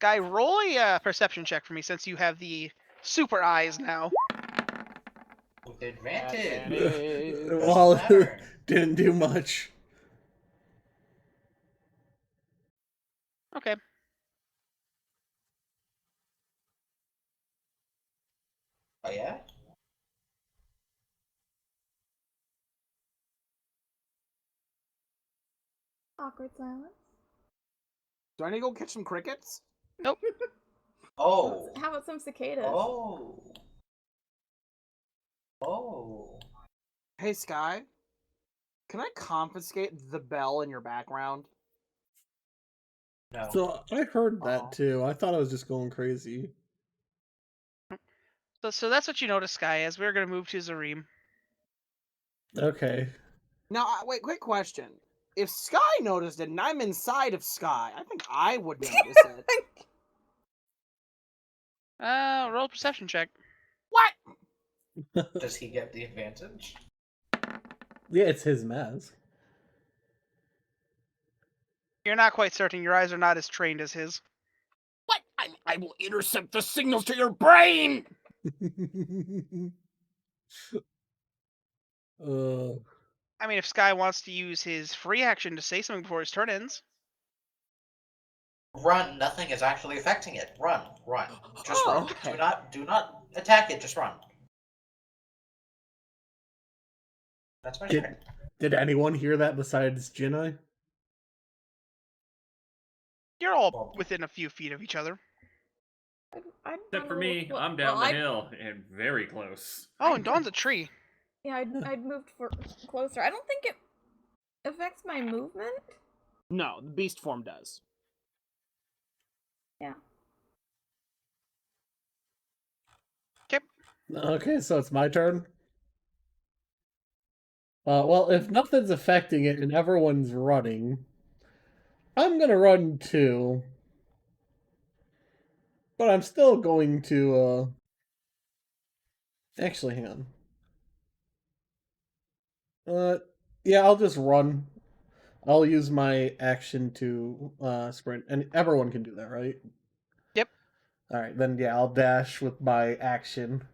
Guy, roll a perception check for me since you have the super eyes now.
With advantage.
Advantage.
Well,
matter.
didn't do much.
Okay.
Oh, yeah?
Awkward silence.
Do I need to go catch some crickets?
Oh.
How about some cicadas?
Oh. Oh.
Hey, Sky. Can I confiscate the bell in your background?
No.
So I heard
Oh.
that too. I thought I was just going crazy.
So that's what you notice, Sky, as we're gonna move to Zareem.
Okay.
Now, wait, quick question. If Sky noticed it and I'm inside of Sky, I think I would notice it.
Roll a perception check.
What?
Does he get the advantage?
Yeah, it's his mask.
You're not quite certain. Your eyes are not as trained as his.
What? I will intercept the signals to your brain!
I mean, if Sky wants to use his free action to say something before his turn ends.
Run. Nothing is actually affecting it. Run. Run. Just
Oh,
run.
okay.
Do not attack it. Just run. That's my turn.
Did anyone hear that besides Jinai?
You're all within a few feet of each other.
I'd
Except for
run a little
me,
clo-
I'm down
well,
the hill and very close.
Oh, and Dawn's a tree.
Yeah, I'd moved closer. I don't think it affects my movement.
No, the beast form does.
Yeah.
Okay, so it's my turn. Well, if nothing's affecting it and everyone's running, I'm gonna run too. But I'm still going to, Actually, hang on. Yeah, I'll just run. I'll use my action to, sprint. And everyone can do that, right?
Yep.
Alright, then yeah, I'll dash with my action.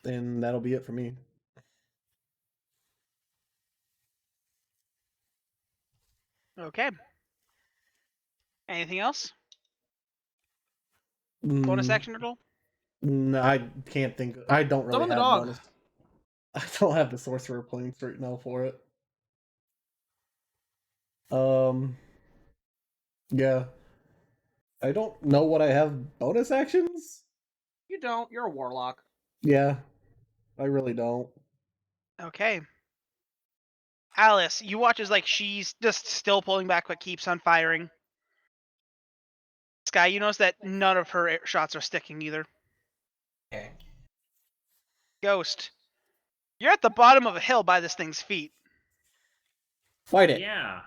And that'll be it for me.
Okay. Anything else? Bonus action at all?
No, I can't think. I don't really
Summon the
have
dog.
bonus. I don't have the sorcerer points right now for it. Yeah. I don't know what I have bonus actions.
You don't. You're a warlock.
Yeah, I really don't.
Okay. Alice, you watch as like she's just still pulling back but keeps on firing. Sky, you notice that none of her shots are sticking either.
Okay.
Ghost, you're at the bottom of a hill by this thing's feet.
Fight it.
Yeah,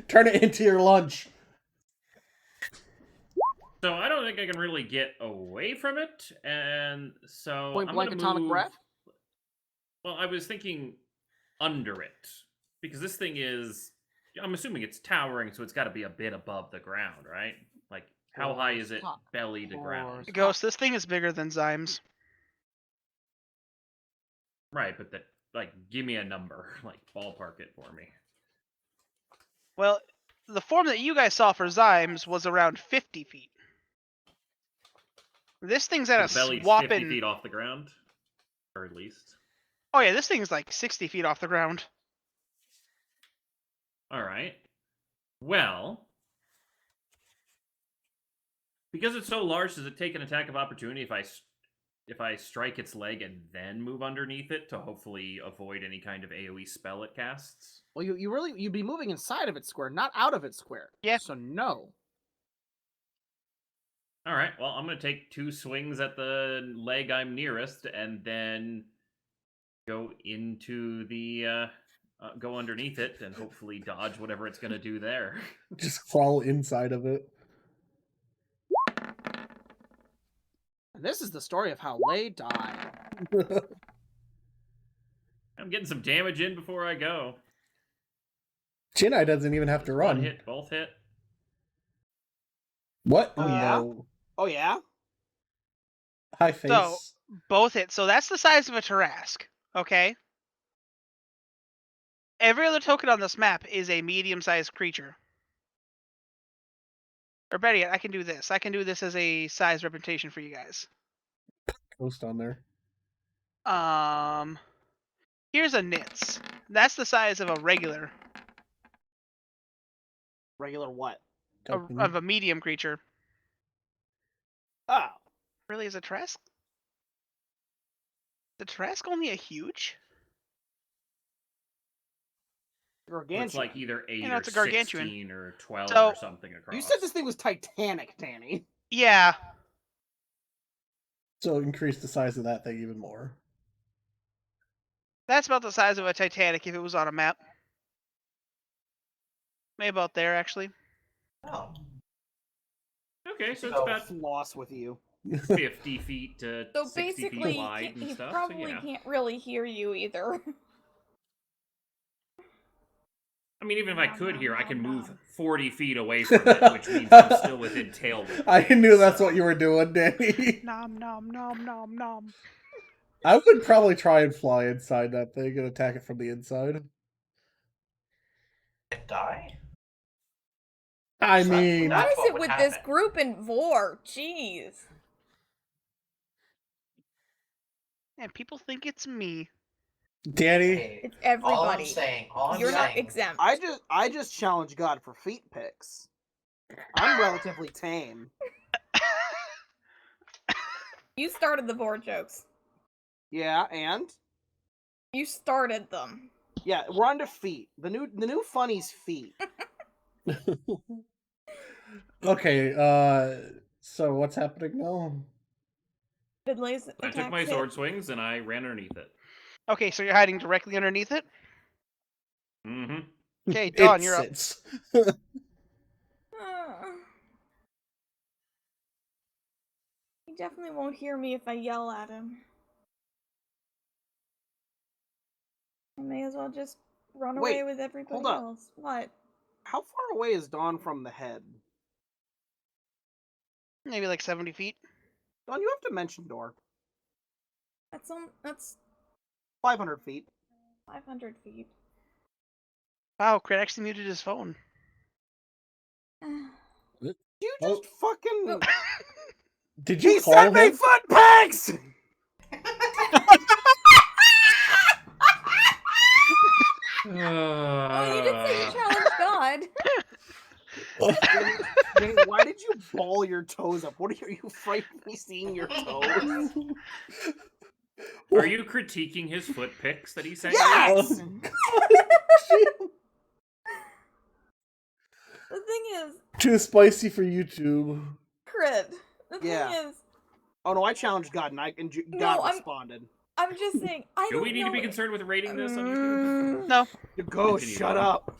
Turn it into your lunch.
so I don't think I can really get away from it, and so
Point
I'm
blank
gonna
atomic
move...
breath?
Well, I was thinking under it, because this thing is... I'm assuming it's towering, so it's got to be a bit above the ground, right? Like, how high is it
Top.
belly to ground?
Ghost, this thing is bigger than Zymes.
Right, but that, like, give me a number. Like, ballpark it for me.
Well, the form that you guys saw for Zymes was around 50 feet. This thing's at
The
a
belly's 50
whopping...
feet off the ground, or at least.
Oh yeah, this thing's like 60 feet off the ground.
All right. Well, because it's so large, does it take an attack of opportunity if I strike its leg and then move underneath it to hopefully avoid any kind of AoE spell it casts?
Well, you'd be moving inside of its square, not out of its square.
Yeah.
So no.
All right. Well, I'm going to take 2 swings at the leg I'm nearest, and then go into the go underneath it and hopefully dodge whatever it's going to do there.
Just crawl inside of it.
And this is the story of how Lei died.
I'm getting some damage in before I go.
Jinai doesn't even have to run.
One hit, both hit.
What?
Oh, yeah?
No.
Oh yeah?
High face.
So, both hit. So that's the size of a Tarask, okay? Every other token on this map is a medium-sized creature. Or better yet, I can do this. I can do this as a size representation for you guys.
Post on there.
Here's a Nitz. That's the size of a regular,
Regular what?
of a medium creature.
Oh.
Really, is a Tarask? The Tarask only a huge?
Gargantuan.
It's like either 8
know,
or
it's a gargantuan.
16 or 12
So,
or something across.
You said this thing was Titanic, Danny.
Yeah.
So increase the size of that thing even more.
That's about the size of a Titanic if it was on a map. Maybe about there, actually.
Oh.
Okay, so it's
So-
about
Lost with you.
50 feet to
So
60
basically,
feet wide and
he
stuff.
probably
so, yeah.
can't really hear you either.
I mean, even if I
Nom,
could
nom,
here, I
nom,
can move
nom.
40 feet away from it, which means I'm still within tail range.
I knew that's
So-
what you were doing, Danny.
Nom nom nom nom nom.
I would probably try and fly inside that thing and attack it from the inside.
It die?
I
So
mean,
What
that's
is
what
it
would
with this
happen.
group in Vor? Jeez.
And people think it's me.
Danny,
Hey,
It's
all I'm
everybody.
saying,
You're not
saying,
exempt.
I just challenge God for feet pics. I'm relatively tame.
You started the Vor jokes.
Yeah, and
You started them.
yeah, we're on to feet. The new funny's feet.
okay, so what's happening now?
Finlay's
I took
attacks
my
hit.
sword swings and I ran underneath it.
Okay, so you're hiding directly underneath it?
Mm-hmm.
Okay, Dawn,
It
you're up.
sits.
He definitely won't hear me if I yell at him. I may as well just run away
Wait,
with everybody
hold up.
else. What?
How far away is Dawn from the head?
Maybe like 70 feet.
Dawn, you have to mention door.
That's
500 feet.
500 feet.
Wow, Crit actually muted his phone.
You
Oh.
just fucking.
Oh.
Did you
He
call
sent me
him?
foot pics!
Oh, you did say you challenged God.
Jenny, why did you ball your toes up? What are you frightened me seeing your toes?
Are you critiquing his foot pics that he sent you?
Yes!
The thing is,
Too spicy for YouTube.
Crit. The
Yeah.
thing is,
Oh no, I challenged God and
No,
God
I'm-
responded.
I'm just saying, I
Do
don't
we need to
know
be
if-
concerned with rating this on YouTube?
No.
Go,
Continue,
shut
Dawn.
up.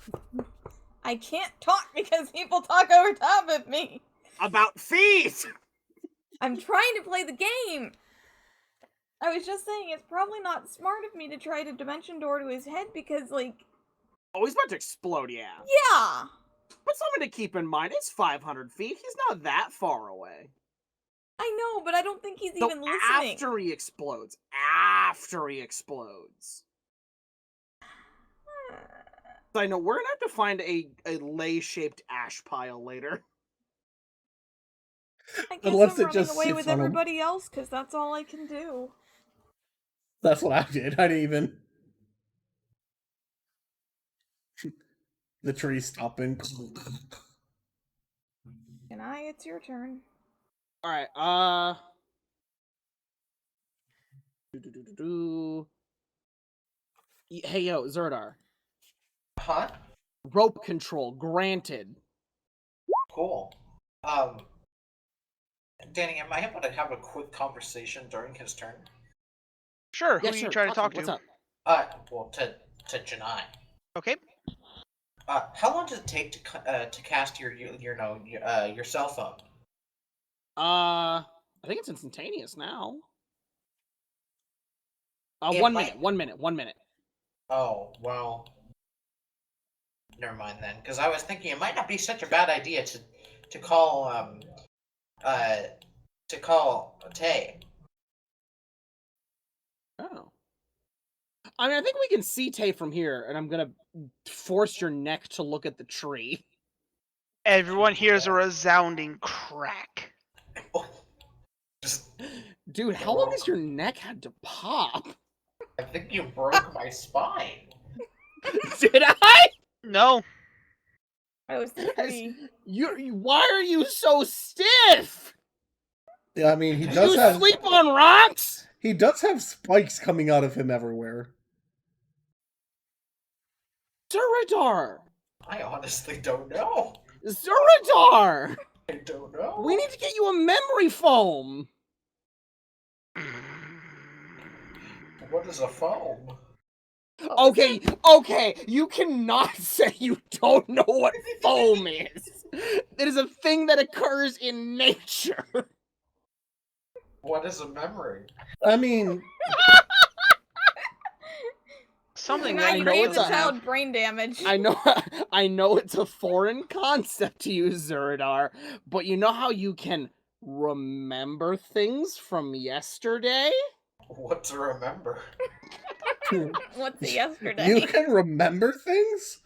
I can't talk because people talk over top of me.
About feet!
I'm trying to play the game. I was just saying it's probably not smart of me to try to dimension door to his head because, like,
Oh, he's about to explode, yeah.
yeah.
But something to keep in mind, it's 500 feet. He's not that far away.
I know, but I don't think he's
So
even listening.
after he explodes. After he explodes. I know, we're gonna have to find a lay-shaped ash pile later.
I guess
Unless
I'm
it
running
just
away
sits
with
on him.
everybody else because that's all I can do.
That's what I did. I didn't even. The tree stopping.
And it's your turn.
Alright, Hey, yo, Zerdar.
Huh?
Rope control granted.
Cool. Danny, am I able to have a quick conversation during his turn?
Sure, who
Yeah,
are you
sure.
trying to talk
What's
to?
up?
Well, to Janai.
Okay.
How long does it take to cast your cell phone?
I think it's instantaneous now.
It
1
might-
minute. 1 minute.
Oh, well. Never mind then, because I was thinking it might not be such a bad idea to call Tay.
Oh. I mean, I think we can see Tay from here, and I'm gonna force your neck to look at the tree.
Everyone hears a resounding crack.
Just,
Dude, how long has your neck had to pop?
I think you broke my spine.
Did I?
No.
I was the tree.
Why are you so stiff?
Yeah, I mean, he
Do
does
you
have.
sleep on rocks?
He does have spikes coming out of him everywhere.
Zeradar!
I honestly don't know.
Zeradar!
I don't know.
We need to get you a memory foam!
What is a foam?
Okay, you cannot say you don't know what foam is. It is a thing that occurs in nature.
What is a memory?
I mean,
Something
Now
that
you
know
gave
it's
the
a-
child brain damage.
I know, I know it's a foreign concept to you, Zerdar, but you know how you can remember things from yesterday?
What to remember?
What's it yesterday?
You can remember things?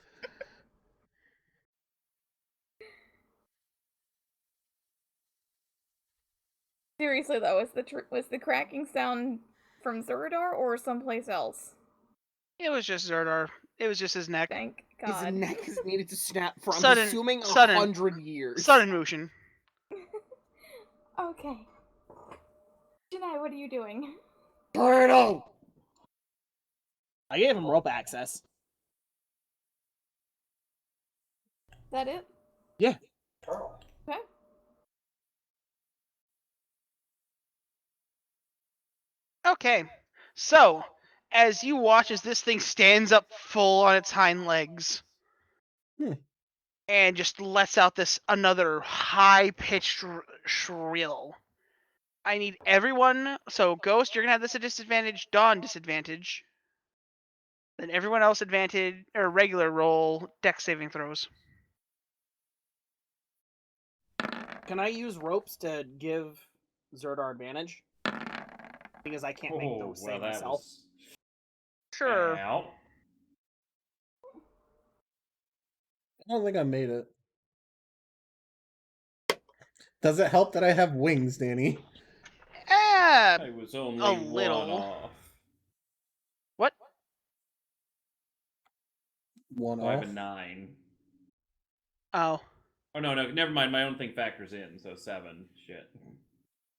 Seriously though, was the cracking sound from Zerdar or someplace else?
it was just Zerdar. It was just his neck.
Thank
His
God.
neck is needed to snap for, I'm
Sudden-
assuming,
sudden-
100 years.
Sudden motion.
Okay. Janai, what are you doing?
Brutal! I gave him rope access.
Is that it?
Pearl.
Okay.
Okay, so as you watch as this thing stands up full on its hind legs and just lets out this another high-pitched shrill. I need everyone. So Ghost, you're gonna have this at disadvantage. Dawn disadvantage. Then everyone else advantage or regular roll dex saving throws.
Can I use ropes to give Zerdar advantage? Because I can't make those save myself.
Sure.
Out.
I don't think I made it. Does it help that I have wings, Danny?
I was only
A
one
little.
off.
What?
One
Oh, I have
off.
a 9.
Oh.
Oh no, never mind. My own thing factors in, so 7. Shit.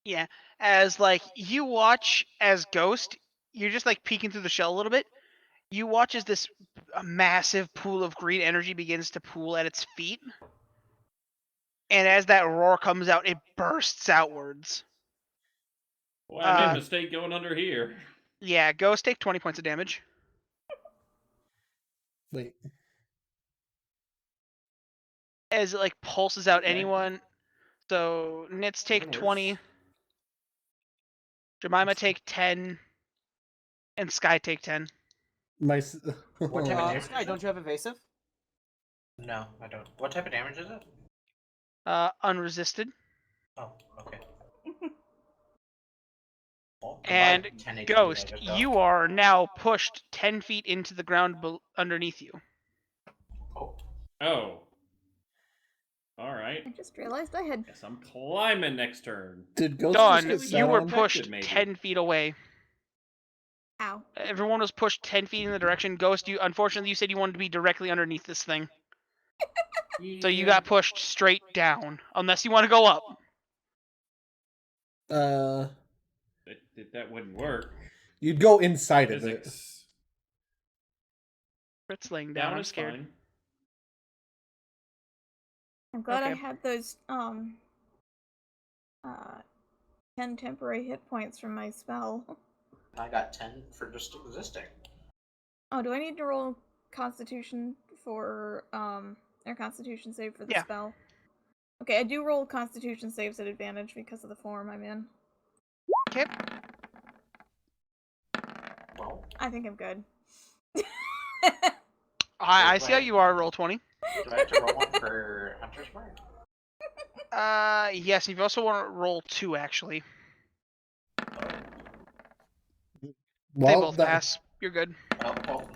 Yeah. As like you watch as Ghost, you're just like peeking through the shell a little bit. You watch as this massive pool of green energy begins to pool at its feet. And as that roar comes out, it bursts outwards.
Well, I made a mistake going under here.
Yeah, Ghost, take 20 points of damage.
Wait.
As it like pulses out
Okay.
anyone. So Nitz take
Even worse.
20. Jemima take 10. And Sky take 10.
My.
What type of damage
Sky,
is
don't
it?
you have evasive?
No, I don't. What type of damage is it?
Unresisted.
Oh, okay. Well,
And
combined 10 HP,
Ghost,
I just
you are now pushed 10 feet into the ground underneath you.
Oh.
Oh. Alright.
I just realized I had.
Guess I'm climbing next turn.
Did Ghost
Dawn,
just get
you
sat
were
on?
pushed
maybe.
10 feet away.
Ow.
Everyone was pushed 10 feet in the direction. Ghost, you unfortunately you said you wanted to be directly underneath this thing. So you got pushed straight down. Unless you want to go up.
That wouldn't work.
You'd go inside of it.
Physics.
It's laying down, I'm
is
scared.
fine.
I'm glad I
Okay.
had those 10 temporary hit points from my spell.
I got 10 for just existing.
Oh, do I need to roll Constitution for or Constitution save for the
Yeah.
spell? Okay, I do roll Constitution saves at advantage because of the form I'm in.
Okay.
Well,
I think I'm good.
I see how you are, roll 20.
do I have to roll one for Hunter's Mark?
Yes, you also want to roll 2, actually. They
Well,
both pass. You're good.
Oh.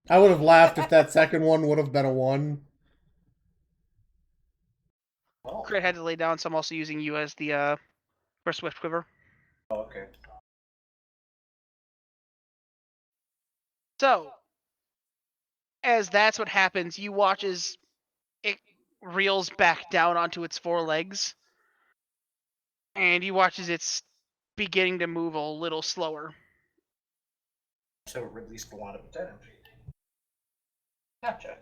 I would have laughed if that second one would have been a 1.
Well.
Crit had to lay down, so I'm also using you as the for Swift Quiver.
Oh, okay.
So, as that's what happens, you watch as it reels back down onto its 4 legs. And you watch as it's beginning to move a little slower.
So it released a lot of its energy. Gotcha.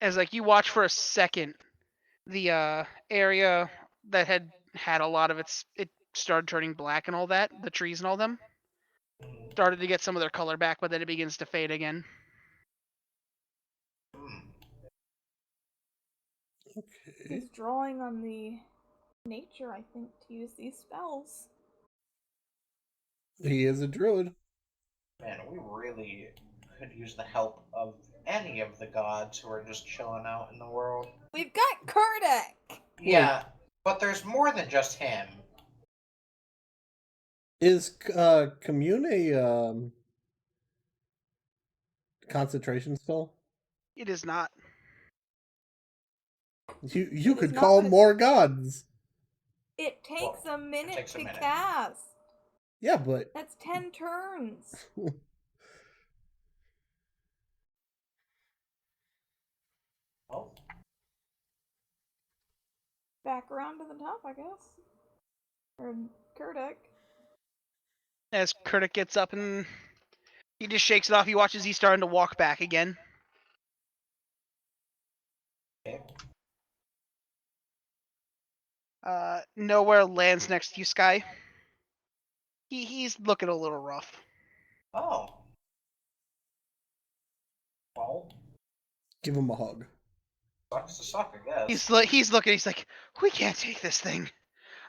As like you watch for a second, the area that had a lot of it started turning black and all that, the trees and all them, started to get some of their color back, but then it begins to fade again.
Okay.
He's drawing on the nature, I think, to use these spells.
He is a druid.
Man, we really could use the help of any of the gods who are just chilling out in the world.
We've got Kurdek.
Yeah, but there's more than just him.
Is commune a concentration spell?
It is not.
You
It is
could
not,
call
but
more gods.
It takes
Well,
a minute
takes a
to
minute.
cast.
Yeah, but
That's 10 turns.
Oh,
Back around to the top, I guess. Or Kurdek.
As Kurtik gets up and he just shakes it off, he watches he's starting to walk back again.
okay.
Nowhere lands next to you, Sky. He's looking a little rough.
Oh. Well,
give him a hug.
sucks to suck, I guess.
He's looking. He's like, we can't take this thing.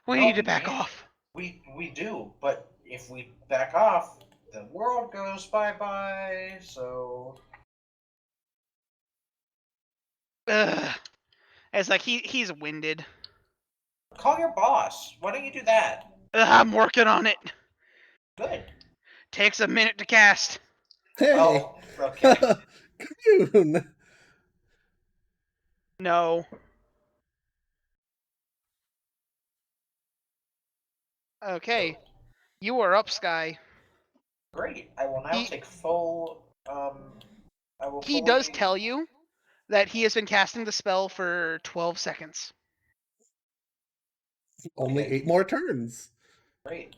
We
No,
need to
we
back
can't.
off.
We do, but if we back off, the world goes bye-bye, so...
Ugh. It's like he's winded.
Call your boss. Why don't you do that?
I'm working on it.
Good.
Takes a minute to cast.
Hey,
Oh, okay.
commune.
No. Okay. You are up, Sky.
Great. I will now take full, I will
He does
fully-
tell you that he has been casting the spell for 12 seconds.
Only
Okay.
8 more turns.
Great.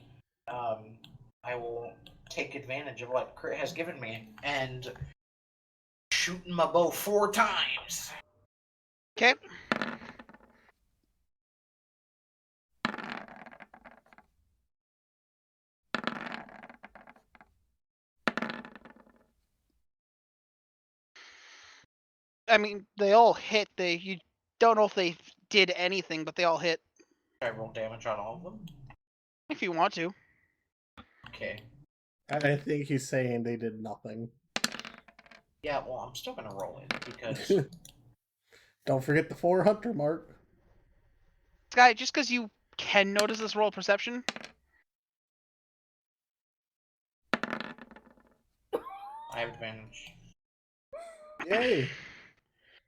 I will take advantage of what Crit has given me and shoot my bow 4 times.
Okay. I mean, they all hit. You don't know if they did anything, but they all hit.
I roll damage on all of them.
If you want to.
Okay.
I think he's saying they did nothing.
Yeah, well, I'm still gonna roll it because
Don't forget the 4 hunter mark.
Sky, just because you can notice this roll of perception,
I have advantage.
Yay.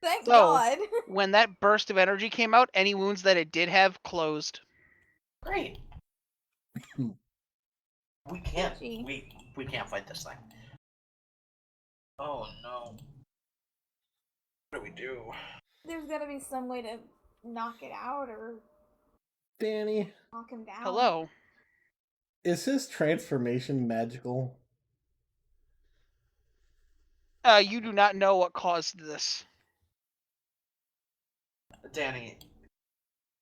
Thank
So-
God.
when that burst of energy came out, any wounds that it did have closed.
Great. We can't.
Gee.
We can't fight this thing. Oh no. What do we do?
There's gotta be some way to knock it out or
Danny,
knock him down.
Hello.
is his transformation magical?
You do not know what caused this.
Danny,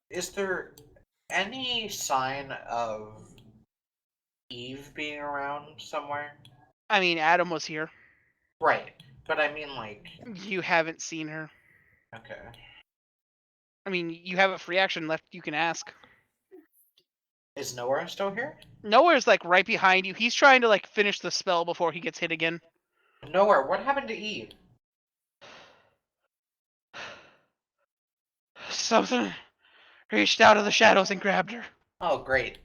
is there any sign of Eve being around somewhere?
I mean, Adam was here.
Right, but I mean, like,
You haven't seen her.
okay.
I mean, you have a free action left. You can ask.
Is Nowhere still here?
Nowhere's like right behind you. He's trying to like finish the spell before he gets hit again.
Nowhere. What happened to Eve?
Something reached out of the shadows and grabbed her.
Oh, great.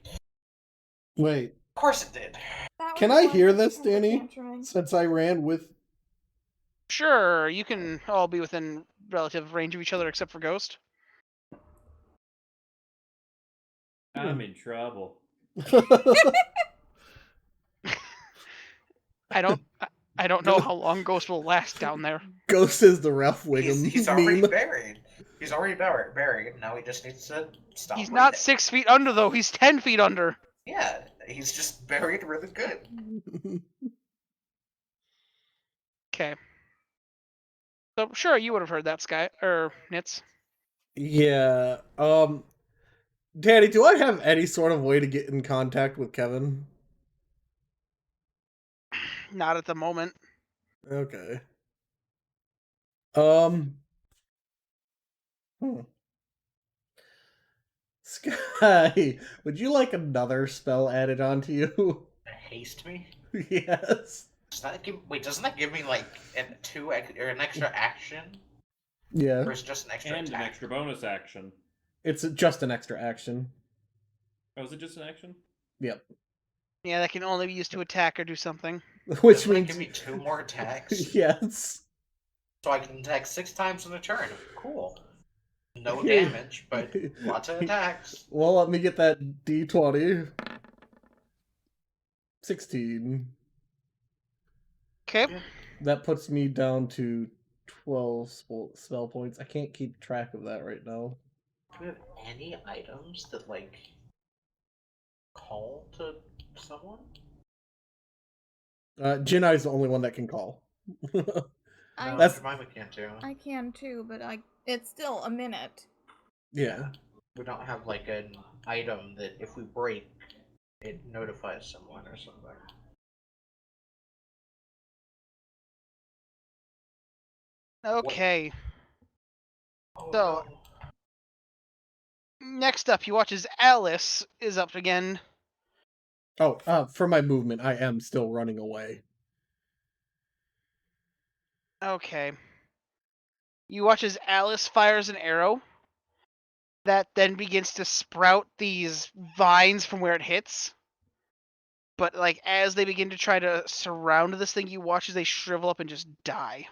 Wait,
Of course it did.
That
can
was
I
one
hear
of the
this, Danny?
tantruming.
Since I ran with...
Sure, you can all be within relative range of each other except for Ghost.
I'm in trouble.
I don't know how long Ghost will last down there.
Ghost is the Ralph Wiggum
He's already
meme.
buried. He's already buried. Now he just needs to stop.
He's not
breathing.
6 feet under though. He's 10 feet under.
Yeah, he's just buried really good.
Okay. So sure, you would have heard that, Sky or Nitz.
Yeah. Danny, do I have any sort of way to get in contact with Kevin?
Not at the moment.
Okay. Sky, would you like another spell added onto you?
Haste me?
Yes.
Doesn't that give me like an extra action?
Yeah.
Or is it just an extra
And
attack?
an extra bonus action.
It's just an extra action.
Oh, is it just an action?
Yep.
Yeah, that can only be used to attack or do something.
Which
Doesn't that
means
give me 2 more attacks?
yes.
So I can attack 6 times in a turn. Cool. No damage, but lots of attacks.
Well, let me get that D20. 16.
Okay.
That puts me down to 12 spell points. I can't keep track of that right now.
Do we have any items that, like, call to someone?
Jinai's the only one that can call.
I,
No,
That's-
Jemima can too.
I can too, but it's still a minute.
Yeah.
We don't have, like, an item that if we break, it notifies someone or something.
Okay.
Oh,
So-
no.
Next up, you watch as Alice is up again.
Oh, for my movement, I am still running away.
Okay. You watch as Alice fires an arrow that then begins to sprout these vines from where it hits. But like as they begin to try to surround this thing, you watch as they shrivel up and just die.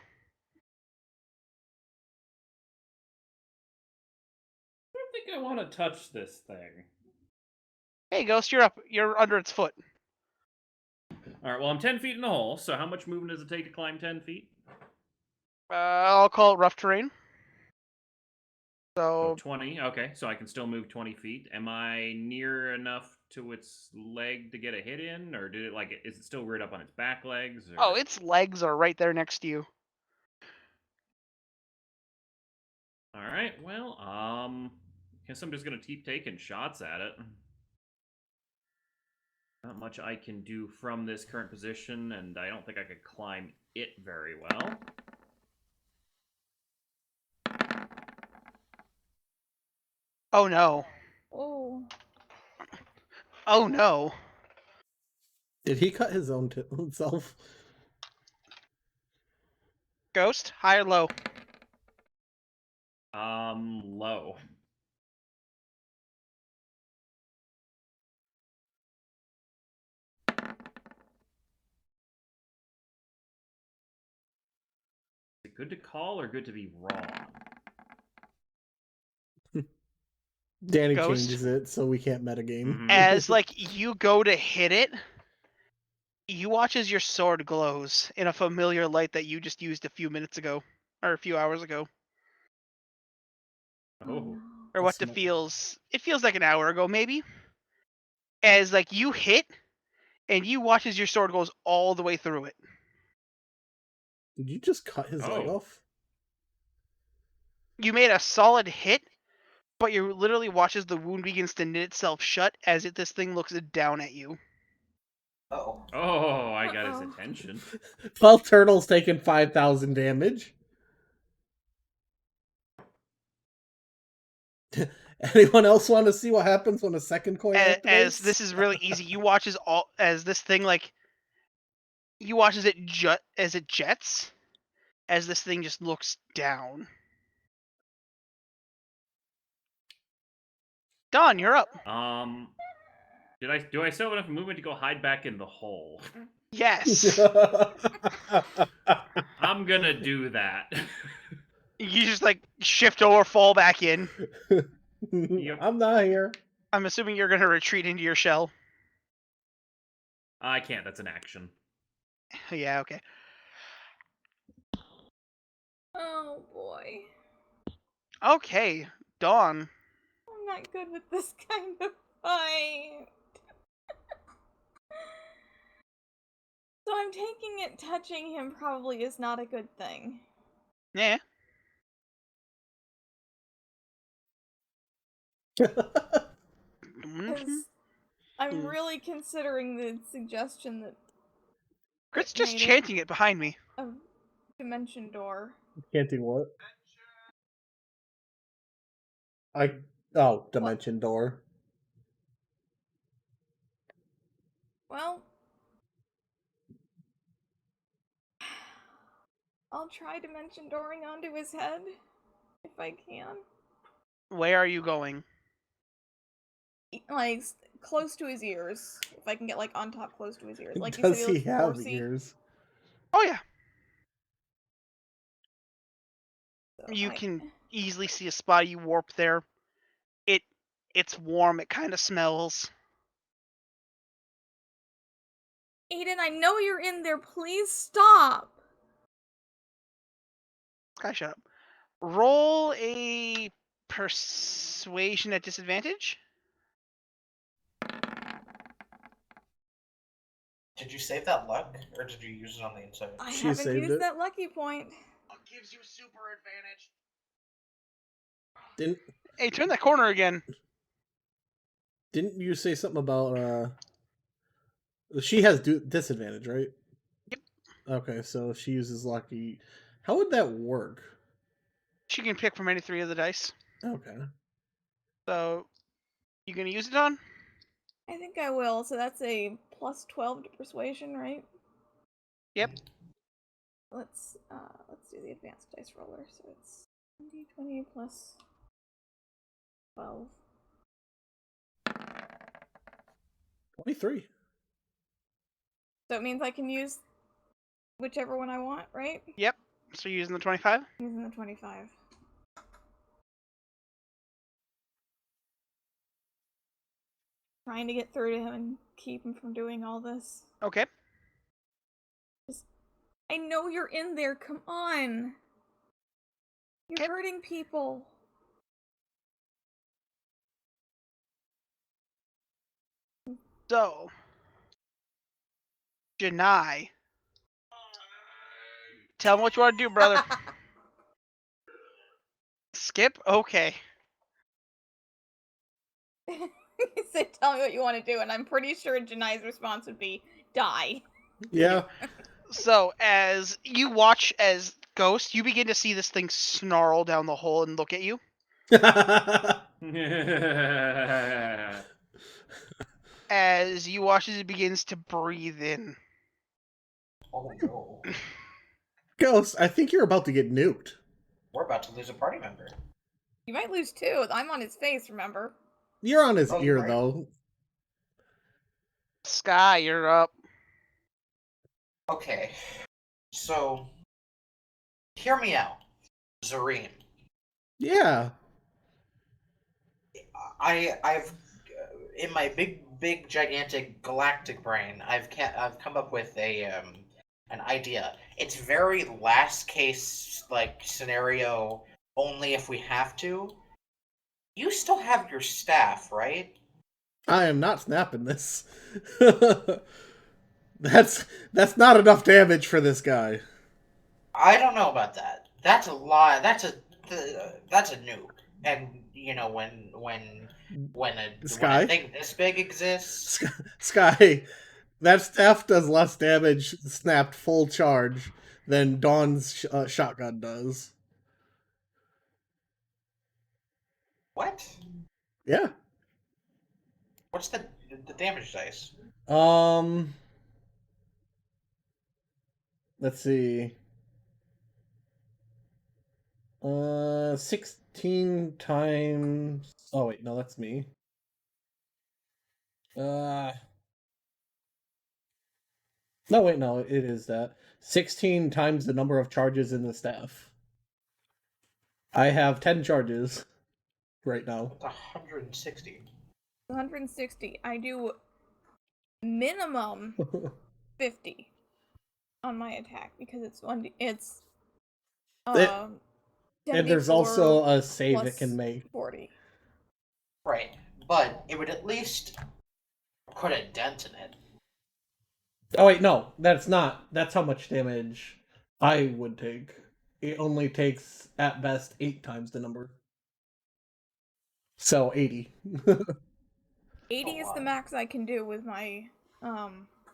I don't think I want to touch this thing.
Hey, Ghost, you're up. You're under its foot.
Alright, well, I'm 10 feet in the hole, so how much movement does it take to climb 10 feet?
I'll call it rough terrain.
Oh,
So
20. Okay, so I can still move 20 feet. Am I near enough to its leg to get a hit in, or did it like is it still reared up on its back legs? Or...
oh, its legs are right there next to you.
All right. Well, guess I'm just gonna keep taking shots at it. Not much I can do from this current position, and I don't think I could climb it very well.
Oh no.
Oh.
Oh no.
Did he cut his own himself?
Ghost, high or low?
Low. Is it good to call or good to be wrong?
Danny
Ghost?
changes it so we can't metagame.
Mhm.
As like you go to hit it, you watch as your sword glows in a familiar light that you just used a few minutes ago, or a few hours ago,
Oh.
or what
That's
it feels like an hour ago maybe. As like you hit, and you watch as your sword goes all the way through it.
Did you just cut his leg
Oh.
off?
You made a solid hit, but you literally watch as the wound begins to knit itself shut as this thing looks down at you.
Oh.
Oh, I got his
Uh-oh.
attention.
12 turtles taking 5,000 damage. Anyone else want to see what happens when a second coin activates?
As this is really easy, you watch as this thing like you watch as it jets as this thing just looks down. Don, you're up.
Do I still have enough movement to go hide back in the hole?
Yes.
I'm gonna do that.
You just like shift over, fall back in.
Yep.
I'm not here.
I'm assuming you're gonna retreat into your shell.
I can't. That's an action.
Yeah, okay.
Oh boy.
Okay, Dawn.
I'm not good with this kind of fight. So I'm taking it touching him probably is not a good thing.
Yeah.
Because I'm really considering the suggestion that
Grit's just
made it
chanting it behind me.
a dimension door.
Can't do what? Dimension door.
Well, I'll try Dimension Dooring onto his head if I can.
Where are you going?
Like close to his ears. If I can get like on top, close to his ears. Like
Does
you said,
he
looks
have
horsey.
ears?
Oh yeah.
So
You can easily see a spot you warp there. It's warm. It kind of smells.
Aiden, I know you're in there. Please stop.
Sky, shut up. Roll a persuasion at disadvantage.
Did you save that luck, or did you use it on the inside?
I
She
haven't
saved
used
it.
that lucky point.
Gives you super advantage.
Didn't
Hey, turn that corner again.
Didn't you say something about she has disadvantage, right?
Yep.
Okay, so she uses lucky. How would that work?
She can pick from any 3 of the dice.
Okay.
So, you gonna use it on?
I think I will. So that's a plus 12 to persuasion, right?
Yep.
Let's do the advanced dice roller. So it's d20 plus 12.
23.
So it means I can use whichever one I want, right?
Yep. So you're using the 25?
Using the 25. Trying to get through to him and keep him from doing all this.
Okay.
I know you're in there, come on! You're
Okay.
hurting people.
So, Janai. Tell me what you want to do, brother. Skip? Okay.
He said, tell me what you want to do, and I'm pretty sure Janai's response would be, die.
Yeah.
So, as you watch as Ghost, you begin to see this thing snarl down the hole and look at you. As you watch as it begins to breathe in.
Oh no.
Ghost, I think you're about to get nuked.
We're about to lose a party member.
You might lose two. I'm on his face, remember?
You're on his
Oh,
ear,
right.
though.
Sky, you're up.
Okay. So, hear me out. Zareen.
Yeah.
I've in my big gigantic galactic brain, I've come up with an idea. It's very last case like scenario, only if we have to. You still have your staff, right?
I am not snapping this. That's not enough damage for this guy.
I don't know about that. That's a lot. That's a nuke. And you know when
Sky?
a thing this big exists.
Sky, that staff does less damage snapped full charge than Dawn's shotgun does.
What?
Yeah.
What's the damage dice?
Let's see. 16 times. Oh wait, no, that's me. No, wait, no, it is that. 16 times the number of charges in the staff. I have 10 charges right now.
That's 160.
160. I do minimum 50 on my attack because it's
And there's also a save it
plus
can make.
40.
Right, but it would at least put a dent in it.
Oh wait, no, that's not. That's how much damage I would take. It only takes at best 8 times the number. So 80.
80 is the max I can do with my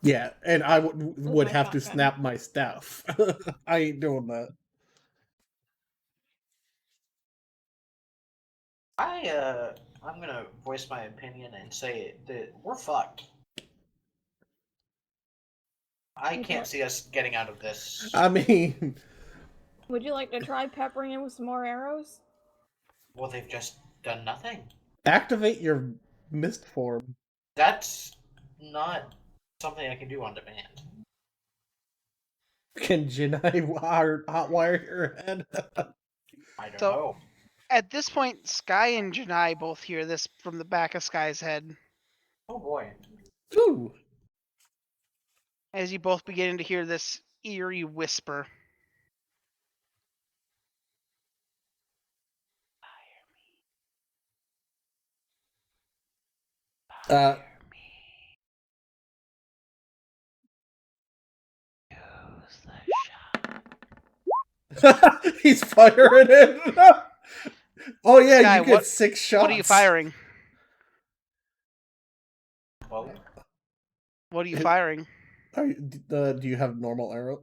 Yeah, and I would
my
have to
shotgun.
snap my staff. I ain't doing that.
I'm gonna voice my opinion and say that we're fucked. I can't see us getting out of this.
I mean,
Would you like to try peppering him with some more arrows?
Well, they've just done nothing.
Activate your mist form.
That's not something I can do on demand.
Can Jinai hotwire your head?
I don't
So-
know.
At this point, Sky and Janai both hear this from the back of Sky's head,
Oh boy.
Ooh.
as you both begin to hear this eerie whisper.
Uh, he's firing it. Oh yeah,
Sky,
you get 6 shots.
What are you firing?
Well,
What are you firing?
Do you have normal arrow?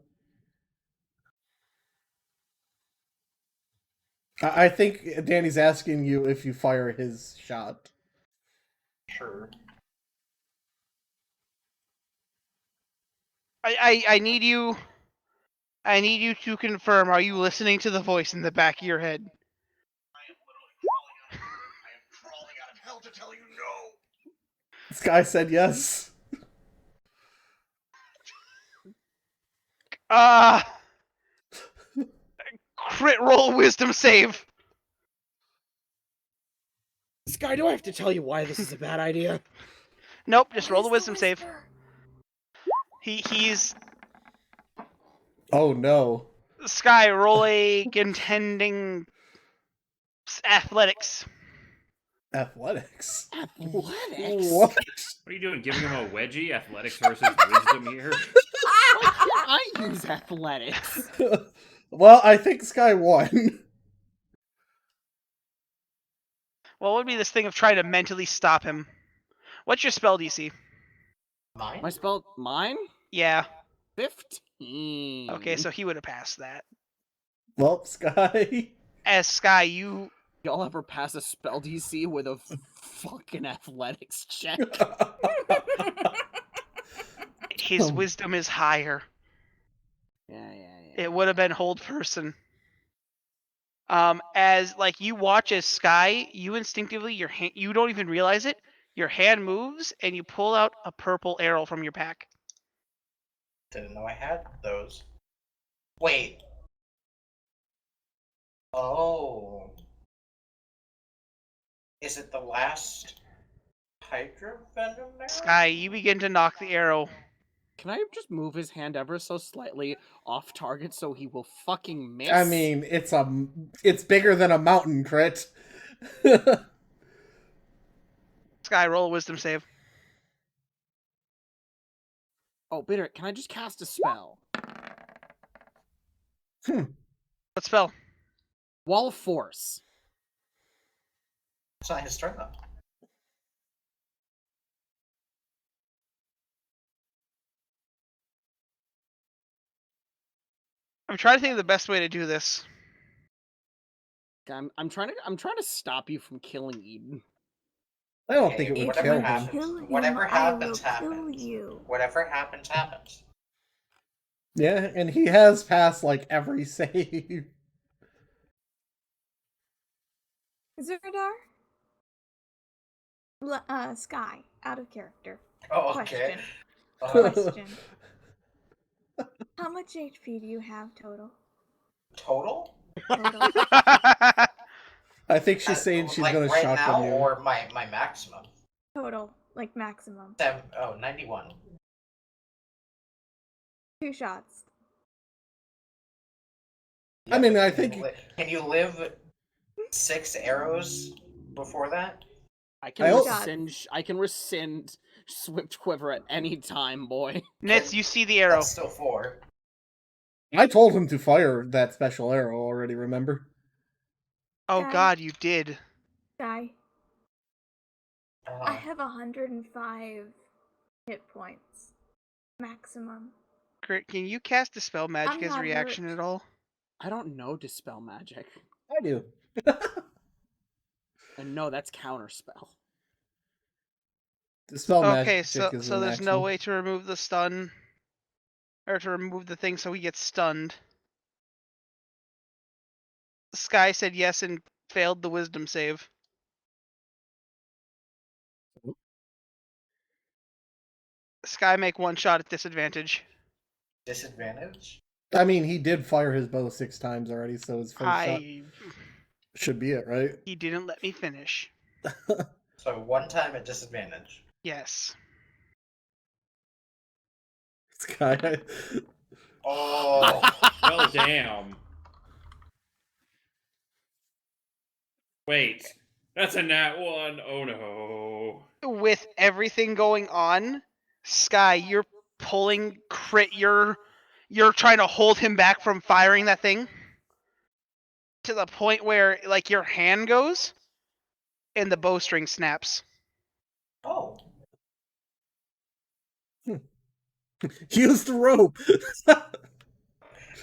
I think Danny's asking you if you fire his shot.
sure.
I need you. I need you to confirm. Are you listening to the voice in the back of your head?
I am crawling out of hell to tell you no.
This guy said yes.
Crit roll wisdom save.
Sky, do I have to tell you why this is a bad idea?
Nope, just roll the
What is
wisdom save.
whisper?
He's
Oh no.
Sky. Roll a contending athletics.
Athletics.
Athletics?
What?
What are you doing? Giving him a wedgie? Athletics versus wisdom here?
I use athletics.
Well, I think Sky won.
What would be this thing of trying to mentally stop him? What's your spell DC?
Mine?
My spell, mine?
Yeah.
15.
Okay, so he would have passed that.
Well, Sky.
As Sky, you
Y'all ever pass a spell DC with a fucking athletics check?
his wisdom is higher.
Yeah.
It would have been hold person. As like you watch as Sky, you instinctively your hand, you don't even realize it. Your hand moves and you pull out a purple arrow from your pack.
Didn't know I had those. Wait. Oh. Is it the last Hydra Venom arrow?
Sky, you begin to knock the arrow.
Can I just move his hand ever so slightly off target so he will fucking miss?
I mean, it's bigger than a mountain crit.
Sky, roll a wisdom save.
Oh, Bitter, can I just cast a spell?
What spell?
Wall of Force.
It's not his turn though.
I'm trying to think of the best way to do this.
I'm trying to stop you from killing Eden.
I don't think it
Hey,
would
whatever
kill
happens,
him.
whatever happens,
I will
happens.
kill you.
Whatever happens, happens.
Yeah, and he has passed like every save.
Zurdar? Sky, out of character.
Oh, okay.
Question. How much HP do you have total?
Total?
Total.
I think she's saying she's
like
gonna
right
shotgun
now,
you.
or my maximum.
Total, like maximum.
91.
2 shots.
I mean,
but
I
can you
think-
can you live 6 arrows before that?
I can
I
rescind Swift Quiver at any time, boy.
Nitz, you see the arrow.
That's still 4.
I told him to fire that special arrow already, remember?
Oh
Sky.
god, you did.
Sky, I
Uh,
have 105 hit points. Maximum.
Crit, can you cast Dispel Magic
I'm
as a
not
reaction
hurt.
at all?
I don't know Dispel Magic.
I do.
And no, that's Counterspell.
Dispel
Okay,
magic
so
is
so
an
there's no
action.
way to remove the stun, or to remove the thing so he gets stunned. Sky said yes and failed the wisdom save. Sky make one shot at disadvantage.
Disadvantage?
I mean, he did fire his bow 6 times already, so his first shot should be it, right?
He didn't let me finish.
So 1 time at disadvantage.
Yes.
Sky.
Oh.
Well, damn. Wait, that's a nat 1. Oh no.
With everything going on, Sky, you're pulling crit. You're trying to hold him back from firing that thing to the point where like your hand goes and the bowstring snaps.
Oh.
Use the rope.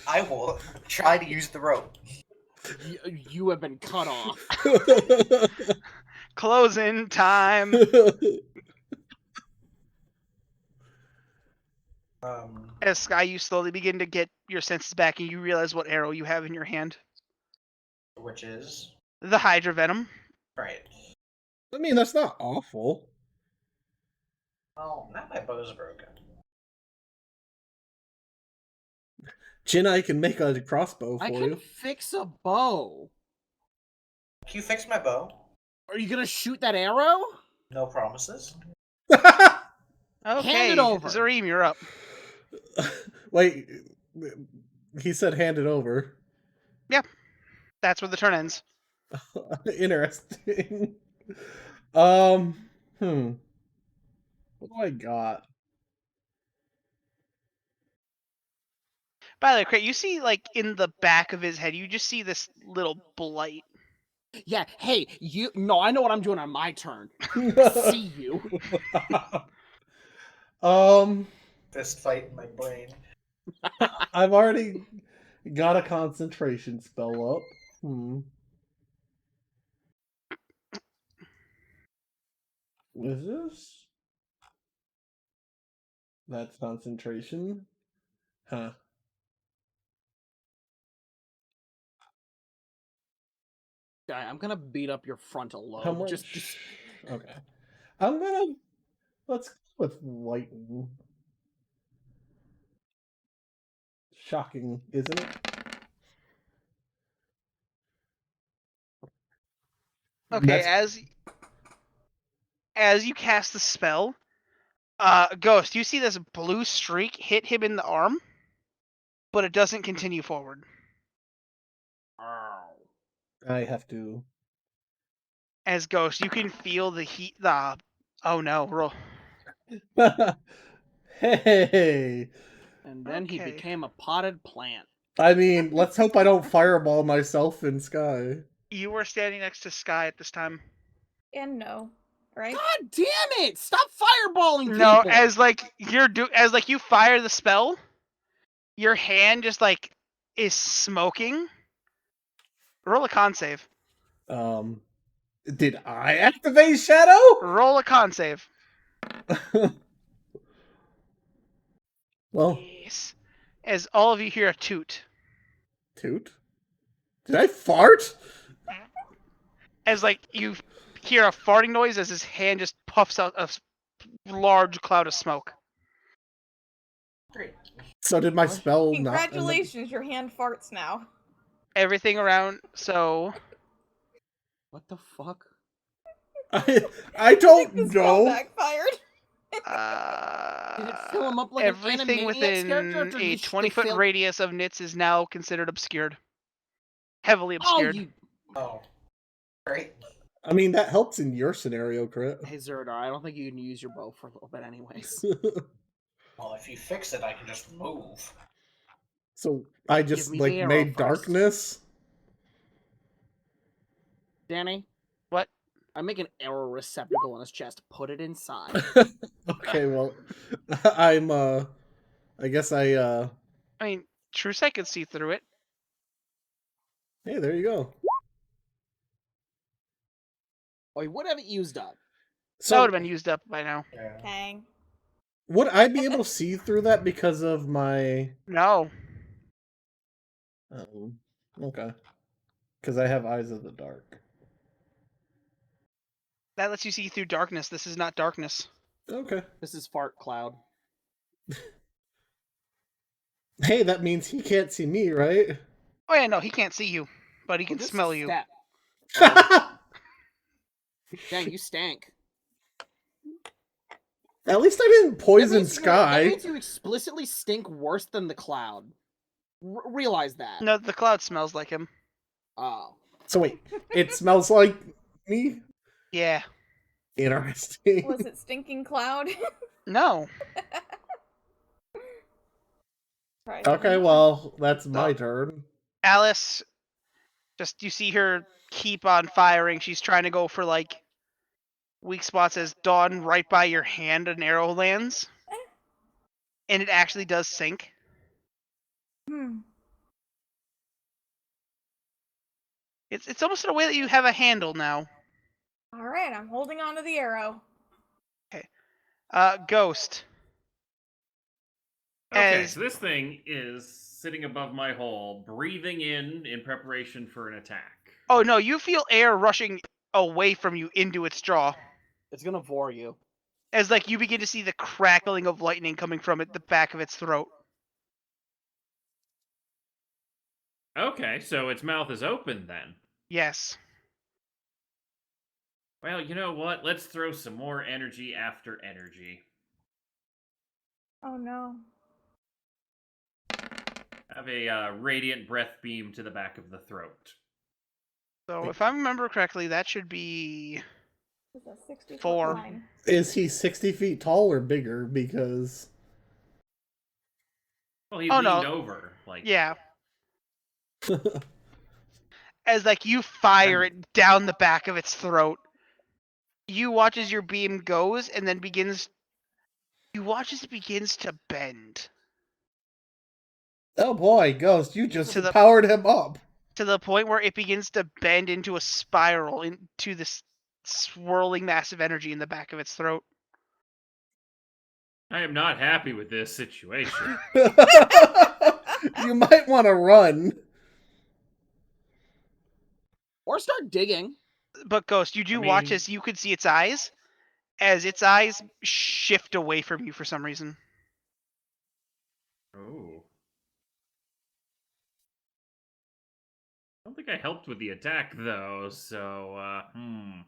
I will try to use the rope.
You have been cut off.
Closing time. As Sky, you slowly begin to get your senses back, and you realize what arrow you have in your hand.
Which is?
The Hydra Venom.
Right.
I mean, that's not awful.
Well, now my bow's broken.
Jin, I can make a crossbow for
I can
you.
fix a bow.
Can you fix my bow?
Are you gonna shoot that arrow?
No promises.
Okay,
Hand it over.
Zareem, you're up.
Wait, he said hand it over.
That's where the turn ends.
Interesting. What do I got?
By the way, Crit, you see, like, in the back of his head, you just see this little blight.
Yeah, hey, you. No, I know what I'm doing on my turn. See you.
Fist fight in my brain.
I've already got a concentration spell up. Is this? That's concentration. Huh.
I'm gonna beat up your frontal lobe.
How much?
Just...
Okay. Let's go with lightning. Shocking, isn't it?
Okay,
That's-
as you cast the spell, Ghost, you see this blue streak hit him in the arm, but it doesn't continue forward.
I have to.
As Ghost, you can feel the heat. Oh no, roll.
Hey.
And then he
Okay.
became a potted plant.
I mean, let's hope I don't fireball myself in Sky.
You were standing next to Sky at this time.
And no, right?
God damn it! Stop fireballing people!
No, as you fire the spell, your hand just like is smoking. Roll a con save.
Did I activate Shadow?
Roll a con save.
Well,
Yes. As all of you hear a toot.
toot? Did I fart?
As like you hear a farting noise as his hand just puffs out a large cloud of smoke.
Great.
So did my spell not?
Congratulations, your hand farts now.
Everything around, so
What the fuck?
I don't
This spell
know.
backfired.
Did it fill him up like
everything
an
within
character, or did
a
it just
20-foot
fill...
radius of Nitz is now considered obscured. Heavily
Oh,
obscured.
you...
Oh. Great.
I mean, that helps in your scenario, Crit.
Hey, Zerdar, I don't think you can use your bow for a little bit anyways.
Well, if you fix it, I can just move.
So I just
me
like
the arrow
made
first.
darkness.
Danny?
What?
I make an arrow receptacle in his chest. Put it inside.
Okay, well, I guess
I mean, True Sight could see through it.
Hey, there you go.
Oh, he would have it used up.
That
So
would have been used up by now.
Yeah.
Dang.
would I be able to see through that because of my?
No.
Okay. because I have eyes of the dark.
That lets you see through darkness. This is not darkness.
Okay.
This is fart cloud.
Hey, that means he can't see me, right?
Oh yeah, no, he can't see you, but he can
Just
smell you.
step. Dang, you stank.
At least I didn't poison
That
Sky.
means you explicitly stink worse than the cloud. Realize that.
No, the cloud smells like him.
Oh.
So wait, it smells like me?
Yeah.
Interesting.
Was it Stinking Cloud?
No.
Right,
Okay, well, that's my turn.
Alice, just you see her keep on firing. She's trying to go for like weak spots as Dawn right by your hand an arrow lands. And it actually does sink.
Hmm.
It's almost in a way that you have a handle now.
All right, I'm holding on to the arrow.
Ghost.
Okay,
As-
so this thing is sitting above my hole, breathing in preparation for an attack.
Oh no, you feel air rushing away from you into its jaw.
It's gonna vor you.
As like you begin to see the crackling of lightning coming from the back of its throat.
Okay, so its mouth is open then.
Yes.
Well, you know what? Let's throw some more energy after energy.
Oh no.
Have a radiant breath beam to the back of the throat.
So if I remember correctly, that should be
It's a 60
4.
line.
Is he 60 feet tall or bigger? Because...
Well, he
Oh,
leaned
no.
over. Like,
Yeah. As like you fire it down the back of its throat. You watch as your beam goes and then you watch as it begins to bend.
Oh boy, Ghost, you just
To the-
powered him up.
To the point where it begins to bend into a spiral into this swirling mass of energy in the back of its throat.
I am not happy with this situation.
You might want to run.
Or start digging.
But Ghost, you do
I
watch
mean-
as you could see its eyes, as its eyes shift away from you for some reason.
Oh. I don't think I helped with the attack, though, so, And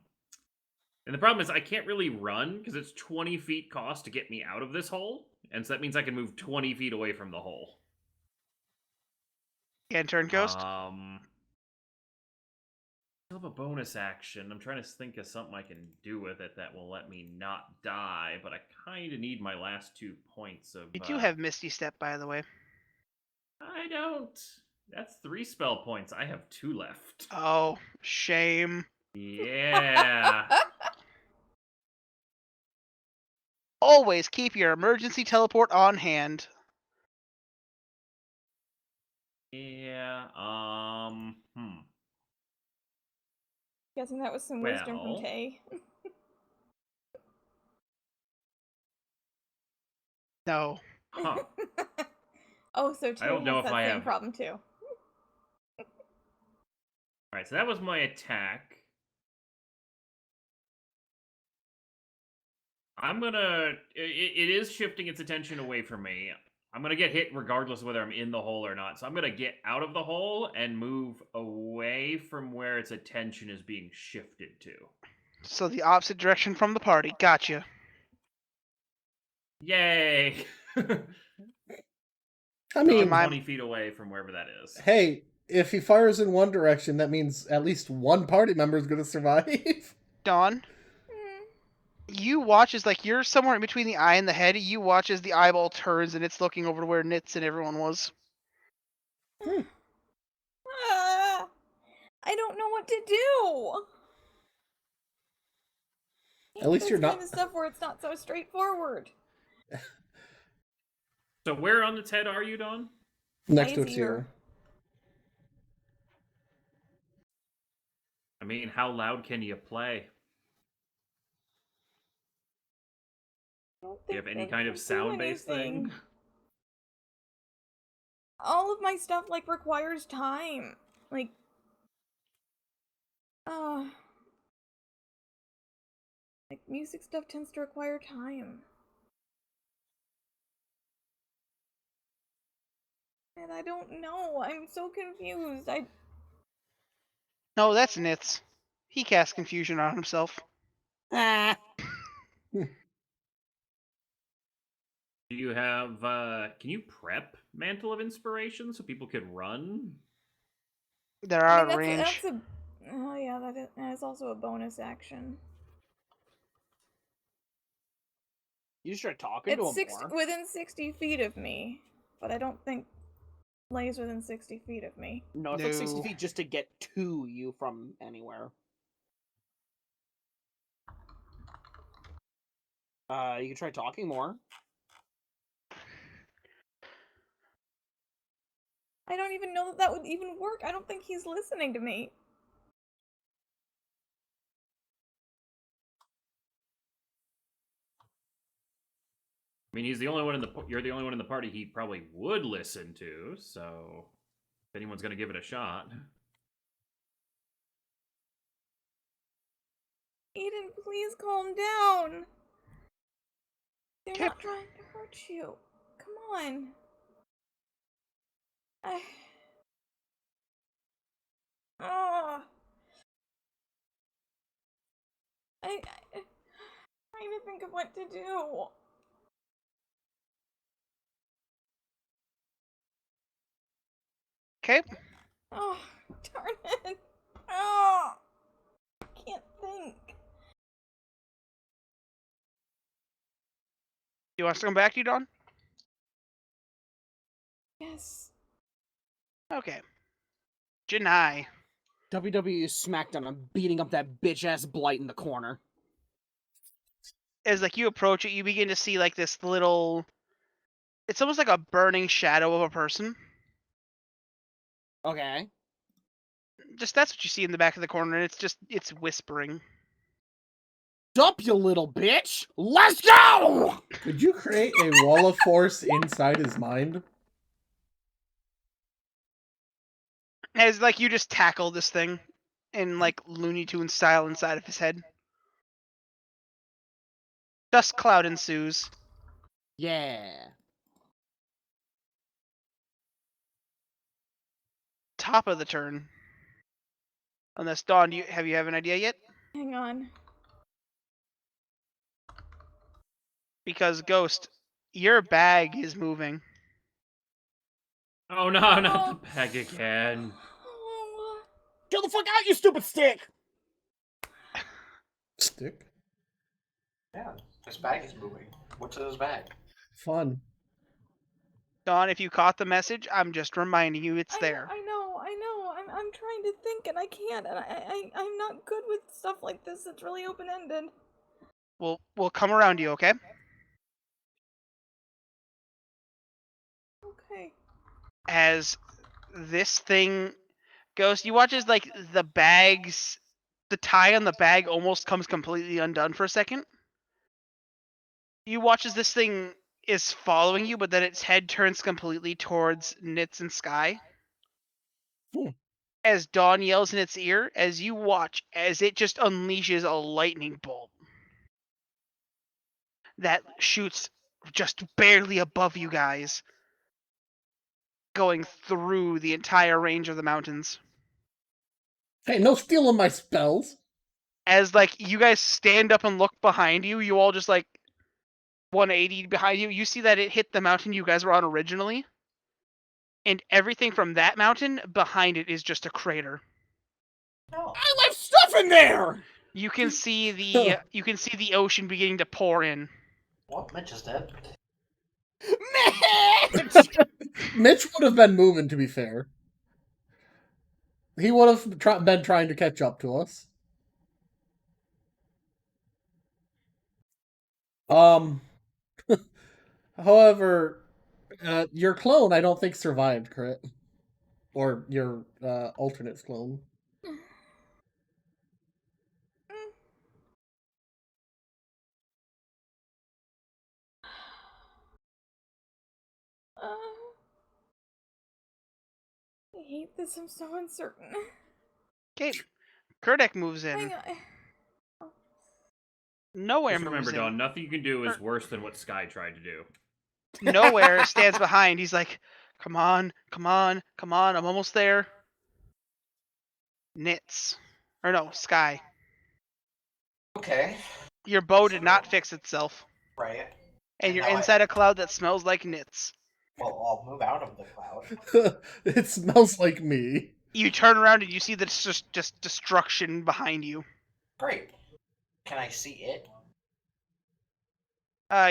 the problem is I can't really run, because it's 20 feet cost to get me out of this hole, and so that means I can move 20 feet away from the hole.
And turn Ghost.
Still have a bonus action. I'm trying to think of something I can do with it that will let me not die, but I kind of need my last 2 points of...
You do have Misty Step, by the way.
I don't. That's 3 spell points. I have 2 left.
Oh, shame.
Yeah.
Always keep your emergency teleport on hand.
Yeah,
Guessing that was some wisdom from
Well.
Tay.
No.
Huh.
Oh, so Tay
don't know
has
if
that
I
same
have-
problem too.
Alright, so that was my attack. I'm gonna... It is shifting its attention away from me. I'm gonna get hit regardless of whether I'm in the hole or not. So I'm gonna get out of the hole and move away from where its attention is being shifted to.
So the opposite direction from the party. Gotcha.
Yay!
I mean,
my-
20 feet away from wherever that is.
hey, if he fires in one direction, that means at least one party member is going to survive.
Dawn, you watch as like you're somewhere in between the eye and the head. You watch as the eyeball turns and it's looking over to where Nitz and everyone was.
Ah, I don't know what to do.
At least
This
you're not-
kind of stuff where it's not so straightforward.
So where on its head are you, Dawn?
Next to
Eyes
its
ear.
ear.
I mean, how loud can you play?
I don't
Do you have
think
any
they
kind of
can do
sound-based
anything.
thing?
All of my stuff like requires time. Like Like, music stuff tends to require time. And I don't know. I'm so confused.
No, that's Nitz. He casts confusion on himself.
Ah.
Do you have, can you prep Mantle of Inspiration so people could run?
They're
I
out
mean,
of range.
that's a. Oh yeah, that is also a bonus action.
You should try talking to him more.
Within 60 feet of me, but I don't think Lay's within 60 feet of me.
No, it's like 60
No.
feet just to get to you from anywhere. You can try talking more.
I don't even know that would even work. I don't think he's listening to me.
I mean, he's the only one in the you're the only one in the party he probably would listen to, so if anyone's gonna give it a shot.
Eden, please calm down. They're
Okay.
not trying to hurt you. Come on. Oh. I'm trying to think of what to do.
Okay.
Oh, darn it. Oh, I can't think.
You want us to come back to you, Dawn?
Yes.
Okay. Janai.
WWE SmackDown, I'm beating up that bitch-ass Blight in the corner.
As like you approach it, you begin to see like this little. It's almost like a burning shadow of a person.
Okay.
Just that's what you see in the back of the corner, and it's whispering.
Up, you little bitch! Let's go!
Could you create a wall of force inside his mind?
As like you just tackle this thing in like Looney Tunes style inside of his head. Dust cloud ensues.
Yeah.
Top of the turn. Unless Dawn, do you have an idea yet?
Hang on.
Because Ghost, your bag is moving.
Oh no, not the bag again.
Oh.
Chill the fuck out, you stupid stick!
Stick?
Yeah, his bag is moving. What's in his bag?
Fun.
Dawn, if you caught the message, I'm just reminding you it's there.
I know. I'm trying to think and I can't, and I'm not good with stuff like this. It's really open-ended.
We'll come around you, okay?
Okay.
As this thing goes, you watch as like the tie on the bag almost comes completely undone for a second. You watch as this thing is following you, but then its head turns completely towards Nitz and Sky. As Dawn yells in its ear, as you watch as it just unleashes a lightning bolt that shoots just barely above you guys, going through the entire range of the mountains.
Hey, no stealing my spells!
As like you guys stand up and look behind you, you all just like 180 behind you. You see that it hit the mountain you guys were on originally, and everything from that mountain behind it is just a crater.
No.
I left stuff in there!
You can see the ocean beginning to pour in.
Well, Mitch is dead.
Mitch!
Mitch would have been moving, to be fair. He would have been trying to catch up to us. However, your clone, I don't think survived, correct? Or your alternate clone.
I hate this. I'm so uncertain.
Okay, Kurdek moves in.
Hang on.
Nowhere
Just
moves
remember,
in.
Dawn, nothing you can do is worse than what Sky tried to do.
Nowhere stands behind. He's like, come on, come on, come on, I'm almost there. Nitz. Or no, Sky.
Okay.
Your bow did not fix itself.
Right.
And
And
you're
now
inside a cloud that smells like Nitz.
Well, I'll move out of the cloud.
It smells like me.
You turn around and you see the just destruction behind you.
Great. Can I see it?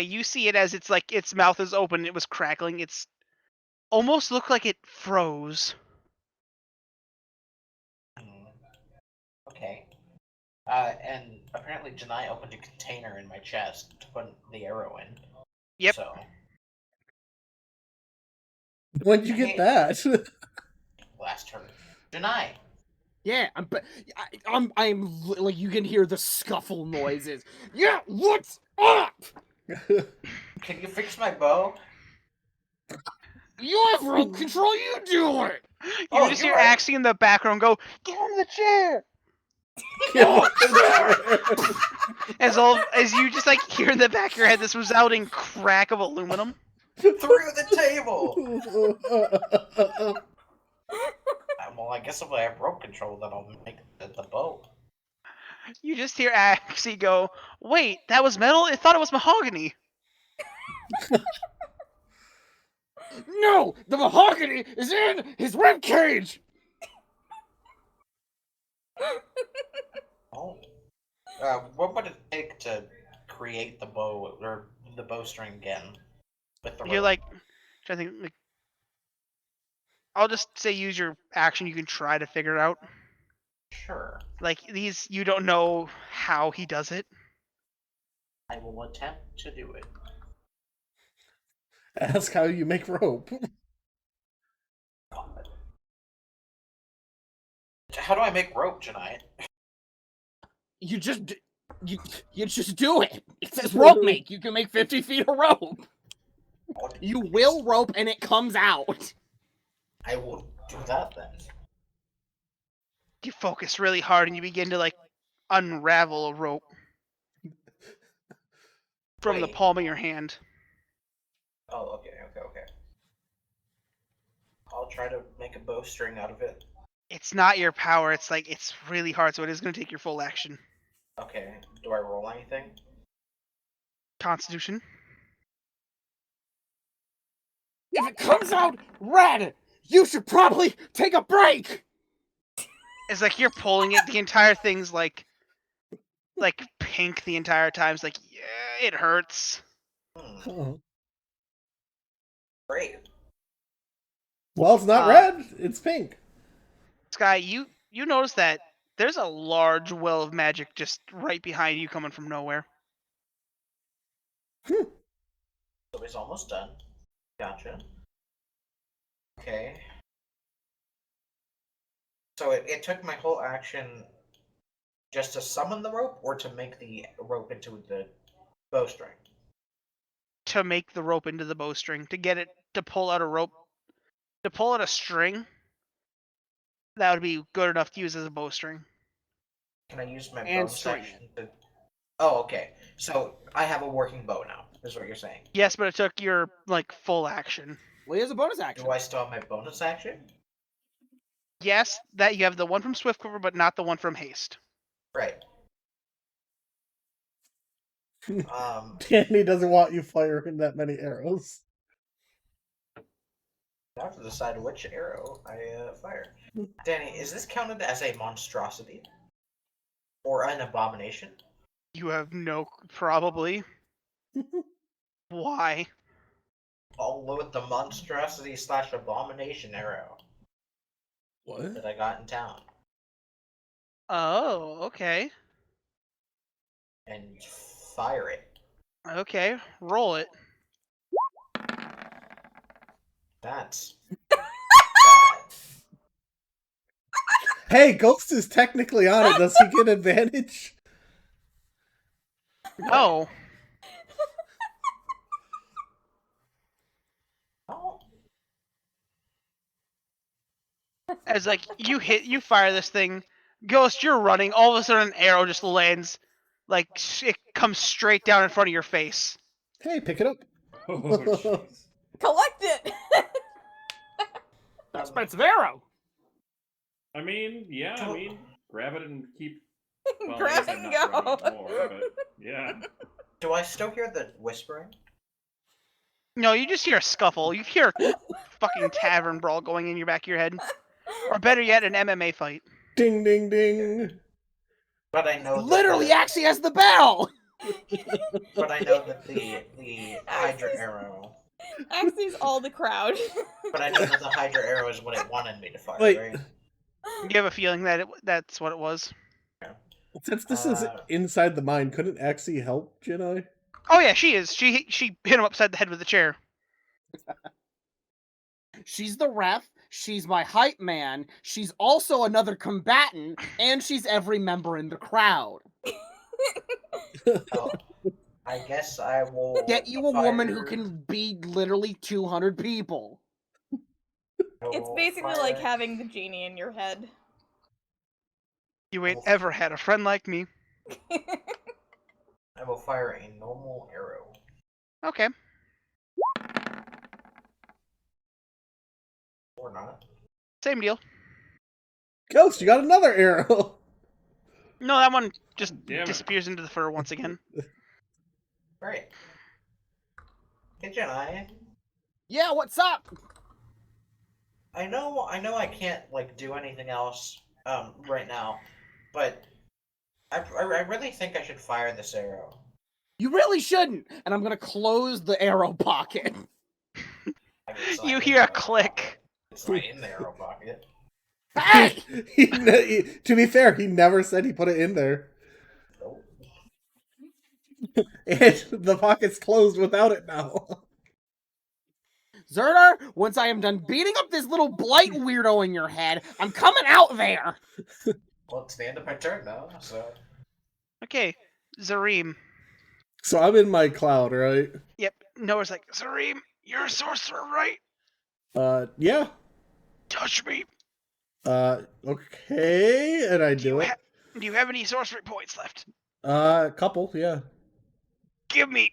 You see it as it's like its mouth is open. It was crackling. It's almost looked like it froze.
Okay. And apparently Janai opened a container in my chest to put the arrow in.
Yep.
So.
When'd you get that?
Last turn. Janai.
Yeah, I'm like, you can hear the scuffle noises. Yeah, what's up?
Can you fix my bow?
You have rope control, you do it!
You just hear
you're right.
Axie in the background go, "Get on the chair!" As you just like hear in the back of your head this resounding crack of aluminum.
Through the table! Well, I guess if I have rope control, then I'll make the bow.
You just hear Axie go, "Wait, that was metal? I thought it was mahogany."
No! The mahogany is in his rib cage!
Oh. What would it take to create the bow, or the bowstring again? With the
You're
rope?
like, trying to think, like, I'll just say use your action. You can try to figure it out.
Sure.
Like these, you don't know how he does it.
I will attempt to do it.
Ask how you make rope.
God. How do I make rope, Janai?
You just do it. It says rope make. You can make 50 feet of rope. You will rope and it comes out.
I will do that then.
You focus really hard and you begin to like unravel a rope from the
Wait.
palm of your hand.
Oh, okay. I'll try to make a bowstring out of it.
It's not your power. It's like it's really hard, so it is going to take your full action.
Okay. Do I roll anything?
Constitution.
If it comes out red, you should probably take a break.
It's like you're pulling it. The entire thing's like pink the entire time. It's like, yeah, it hurts.
Oh.
Great.
Well, it's not red. It's pink.
Sky, you notice that there's a large well of magic just right behind you, coming from nowhere.
So he's almost done. Gotcha. Okay. So it took my whole action just to summon the rope, or to make the rope into the bowstring?
To make the rope into the bowstring, to get it to pull out a rope, to pull out a string, that would be good enough to use as a bowstring.
Can I use my
And
bonus
string
action to... Oh, okay. So I have a working bow now, is what you're saying.
Yes, but it took your like full action.
Well, he has a bonus action.
Do I still have my bonus action?
Yes, that you have the one from Swiftquiver, but not the one from Haste.
Right.
Danny doesn't want you firing that many arrows.
I have to decide which arrow I fire. Danny, is this counted as a monstrosity? Or an abomination?
You have no probably. Why?
I'll load the monstrosity / abomination arrow
What?
that I got in town.
Oh, okay.
And fire it.
Okay, roll it.
That's bad.
Hey, Ghost is technically on it. Does he get advantage?
No.
Oh.
As like you fire this thing, Ghost, you're running. All of a sudden, an arrow just lands, like it comes straight down in front of your face.
Hey, pick it up.
Oh, jeez.
Collect it.
Expensive arrow.
I mean, yeah, grab it and keep. Well, I
Grab
guess
it
I'm
and
not
go.
running anymore, but yeah.
Do I still hear the whispering?
No, you just hear a scuffle. You hear a fucking tavern brawl going in your back of your head, or better yet, an MMA fight.
Ding, ding, ding.
But I know
Literally,
that
actually has the bell.
but I know that the Hydra arrow.
Axie's all the crowd.
But I know that the Hydra arrow is what it wanted me to fire,
Wait.
right?
You have a feeling that that's what it was.
Since this is inside the mine, couldn't Axie help Jedi?
Oh yeah, she is. She hit him upside the head with a chair.
She's the ref. She's my hype man. She's also another combatant, and she's every member in the crowd.
Oh, I guess I will
Get you a woman who
fire-
can beat literally 200 people.
I
It's
will
basically like
fire-
having the genie in your head.
You ain't ever had a friend like me.
I will fire a normal arrow.
Okay.
Or not.
Same deal.
Ghost, you got another arrow.
No, that one just
Damn it.
disappears into the fur once again.
Right. Hey Jedi.
Yeah, what's up?
I know I can't like do anything else right now, but I really think I should fire this arrow.
You really shouldn't. And I'm gonna close the arrow pocket.
I mean, it's not
You
in
hear a
the arrow
click.
pocket. It's not in the arrow pocket.
Hey!
To be fair, he never said he put it in there.
Nope.
And the pocket's closed without it now.
Zerdar, once I am done beating up this little blight weirdo in your head, I'm coming out there.
Well, it's the end of my turn now, so
Okay, Zareem.
So I'm in my cloud, right?
Yep. Noah's like, Zareem, you're a sorcerer, right?
Yeah.
Touch me.
Okay, and I do it.
Do you have any sorcery points left?
Couple, yeah.
Give me.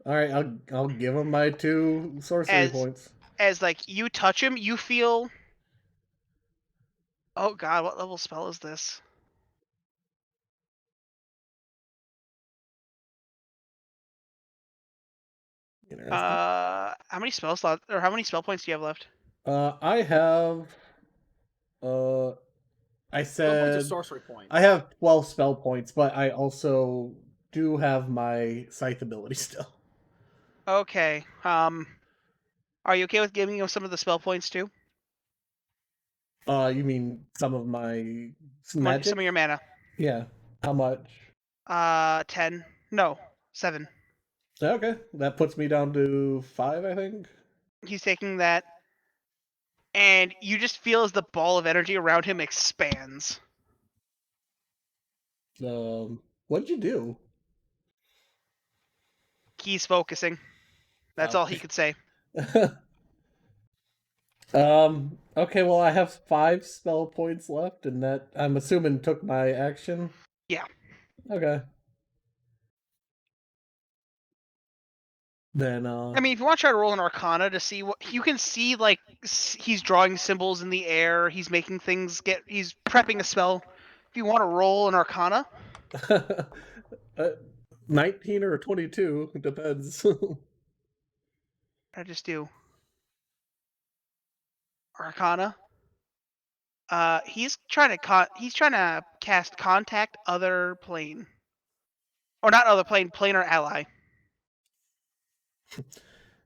All right, I'll give him my 2 sorcery points.
As like you touch him, you feel. Oh God, what level spell is this?
Interesting.
How many spell slots or how many spell points do you have left?
I have. I said
sorcery point.
I have 12 spell points, but I also do have my scythe ability still.
Okay. Are you okay with giving him some of the spell points too?
You mean some of my magic?
Some of your mana.
Yeah. How much?
10. No, 7.
Okay, that puts me down to 5, I think.
He's taking that, and you just feel as the ball of energy around him expands.
What'd you do?
He's focusing. That's
Oh.
all he could say.
Okay, well, I have 5 spell points left, and that, I'm assuming, took my action?
Yeah.
Okay. Then,
I mean, if you want to try to roll an Arcana to see what you can see, like he's drawing symbols in the air. He's making things he's prepping a spell. If you want to roll an Arcana,
19 or 22, depends.
I just do Arcana. He's trying to cast Contact Other Plane, or not Other Plane, Planar Ally.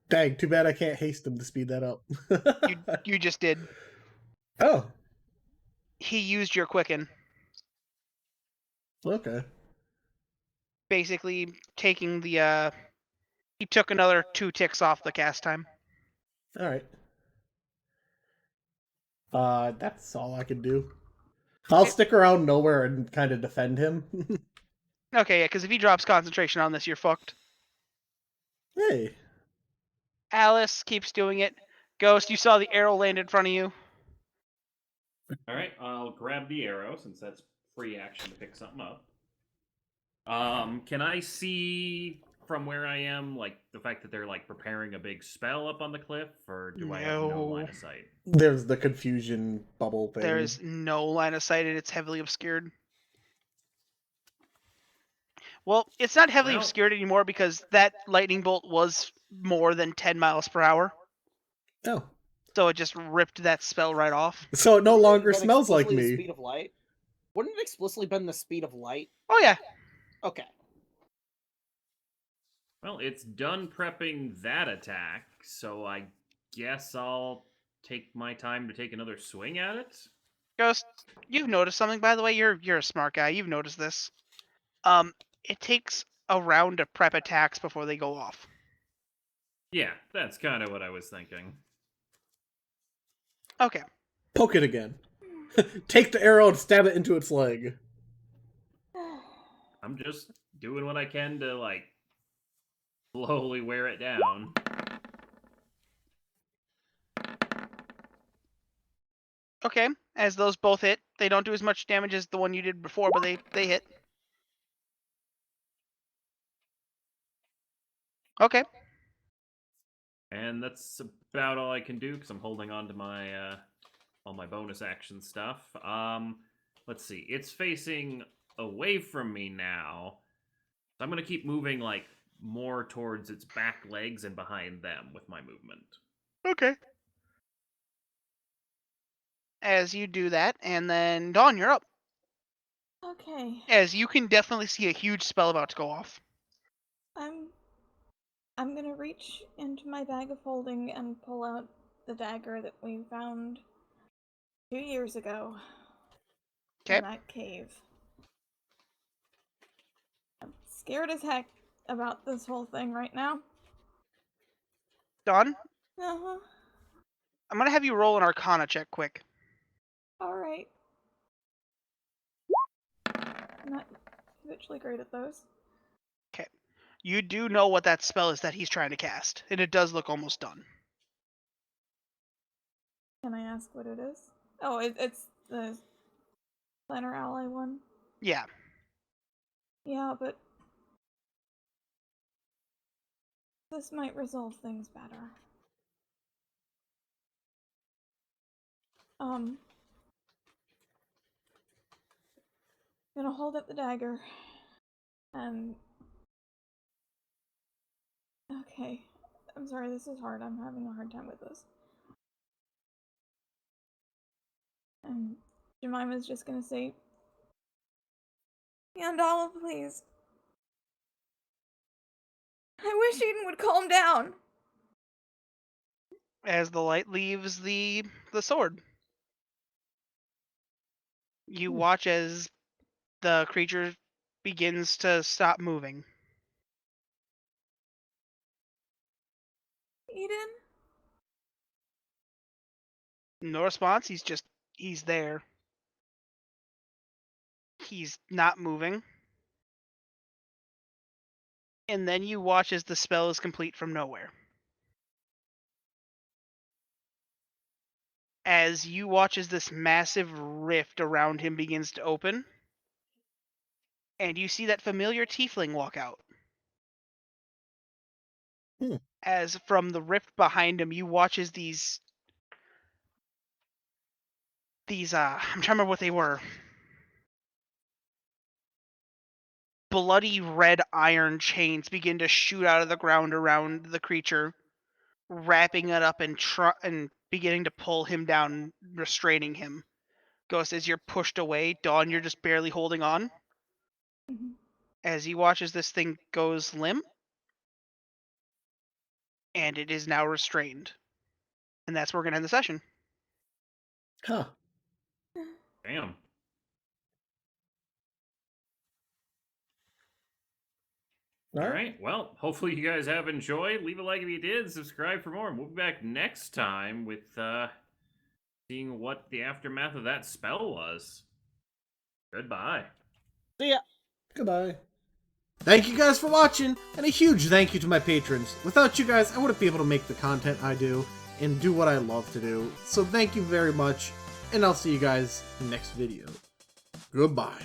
Dang, too bad I can't haste him to speed that up.
You just did.
Oh,
He used your Quicken,
okay.
basically taking the. He took another 2 ticks off the cast time.
All right. That's all I can do. I'll stick around nowhere and kind of defend him.
Okay, yeah, because if he drops concentration on this, you're fucked.
Hey.
Alice keeps doing it. Ghost, you saw the arrow land in front of you.
All right, I'll grab the arrow since that's free action to pick something up. Can I see from where I am, like the fact that they're like preparing a big spell up on the cliff, or do I have no
No.
line of sight?
There's the confusion bubble thing.
There is no line of sight, and it's heavily obscured. Well, it's not heavily
Well-
obscured anymore because that lightning bolt was more than 10 miles per hour.
Oh.
So it just ripped that spell right off.
So it no
Wouldn't it
longer
have been
smells like
explicitly the
me.
speed of light? Wouldn't it explicitly been the speed of light?
Oh, yeah.
Okay.
Well, it's done prepping that attack, so I guess I'll take my time to take another swing at it.
Ghost, you've noticed something, by the way. You're a smart guy. You've noticed this. It takes a round to prep attacks before they go off.
Yeah, that's kind of what I was thinking.
Okay.
Poke it again. Take the arrow and stab it into its leg.
I'm just doing what I can to, like, slowly wear it down.
Okay. As those both hit, they don't do as much damage as the one you did before, but they hit. Okay.
And that's about all I can do, because I'm holding on to my, all my bonus action stuff. Let's see. It's facing away from me now. So I'm going to keep moving, like, more towards its back legs and behind them with my movement.
Okay. As you do that, and then Dawn, you're up.
Okay.
As you can definitely see a huge spell about to go off.
I'm gonna reach into my bag of holding and pull out the dagger that we found 2 years ago
Okay.
in that cave. I'm scared as heck about this whole thing right now.
Dawn,
Uh-huh.
I'm gonna have you roll an Arcana check quick.
Alright. I'm not habitually great at those.
You do know what that spell is that he's trying to cast, and it does look almost done.
Can I ask what it is? Oh, it's the Planner Ally one?
Yeah.
Yeah, but this might resolve things better. Gonna hold up the dagger and okay. I'm sorry, this is hard. I'm having a hard time with this. And Jemima's just gonna say, Yandala, please. I wish Eden would calm down.
As the light leaves the sword, you watch as the creature begins to stop moving.
Eden?
No response. He's there. He's not moving. And then you watch as the spell is complete from nowhere. As you watch as this massive rift around him begins to open, and you see that familiar tiefling walk out. As from the rift behind him, you watch as these I'm trying to remember what they were. Bloody red iron chains begin to shoot out of the ground around the creature, wrapping it up and beginning to pull him down, restraining him. Ghost, as you're pushed away, Dawn, you're just barely holding on.
Mm-hmm.
As he watches this thing goes limp, and it is now restrained. And that's where we're going to end the session.
Huh.
Damn. All right. Well, hopefully you guys have enjoyed. Leave a like if you did. Subscribe for more. And we'll be back next time with seeing what the aftermath of that spell was. Goodbye.
See ya.
Goodbye. Thank you guys for watching, and a huge thank you to my patrons. Without you guys, I wouldn't be able to make the content I do and do what I love to do. So thank you very much,
and I'll see you guys next video. Goodbye.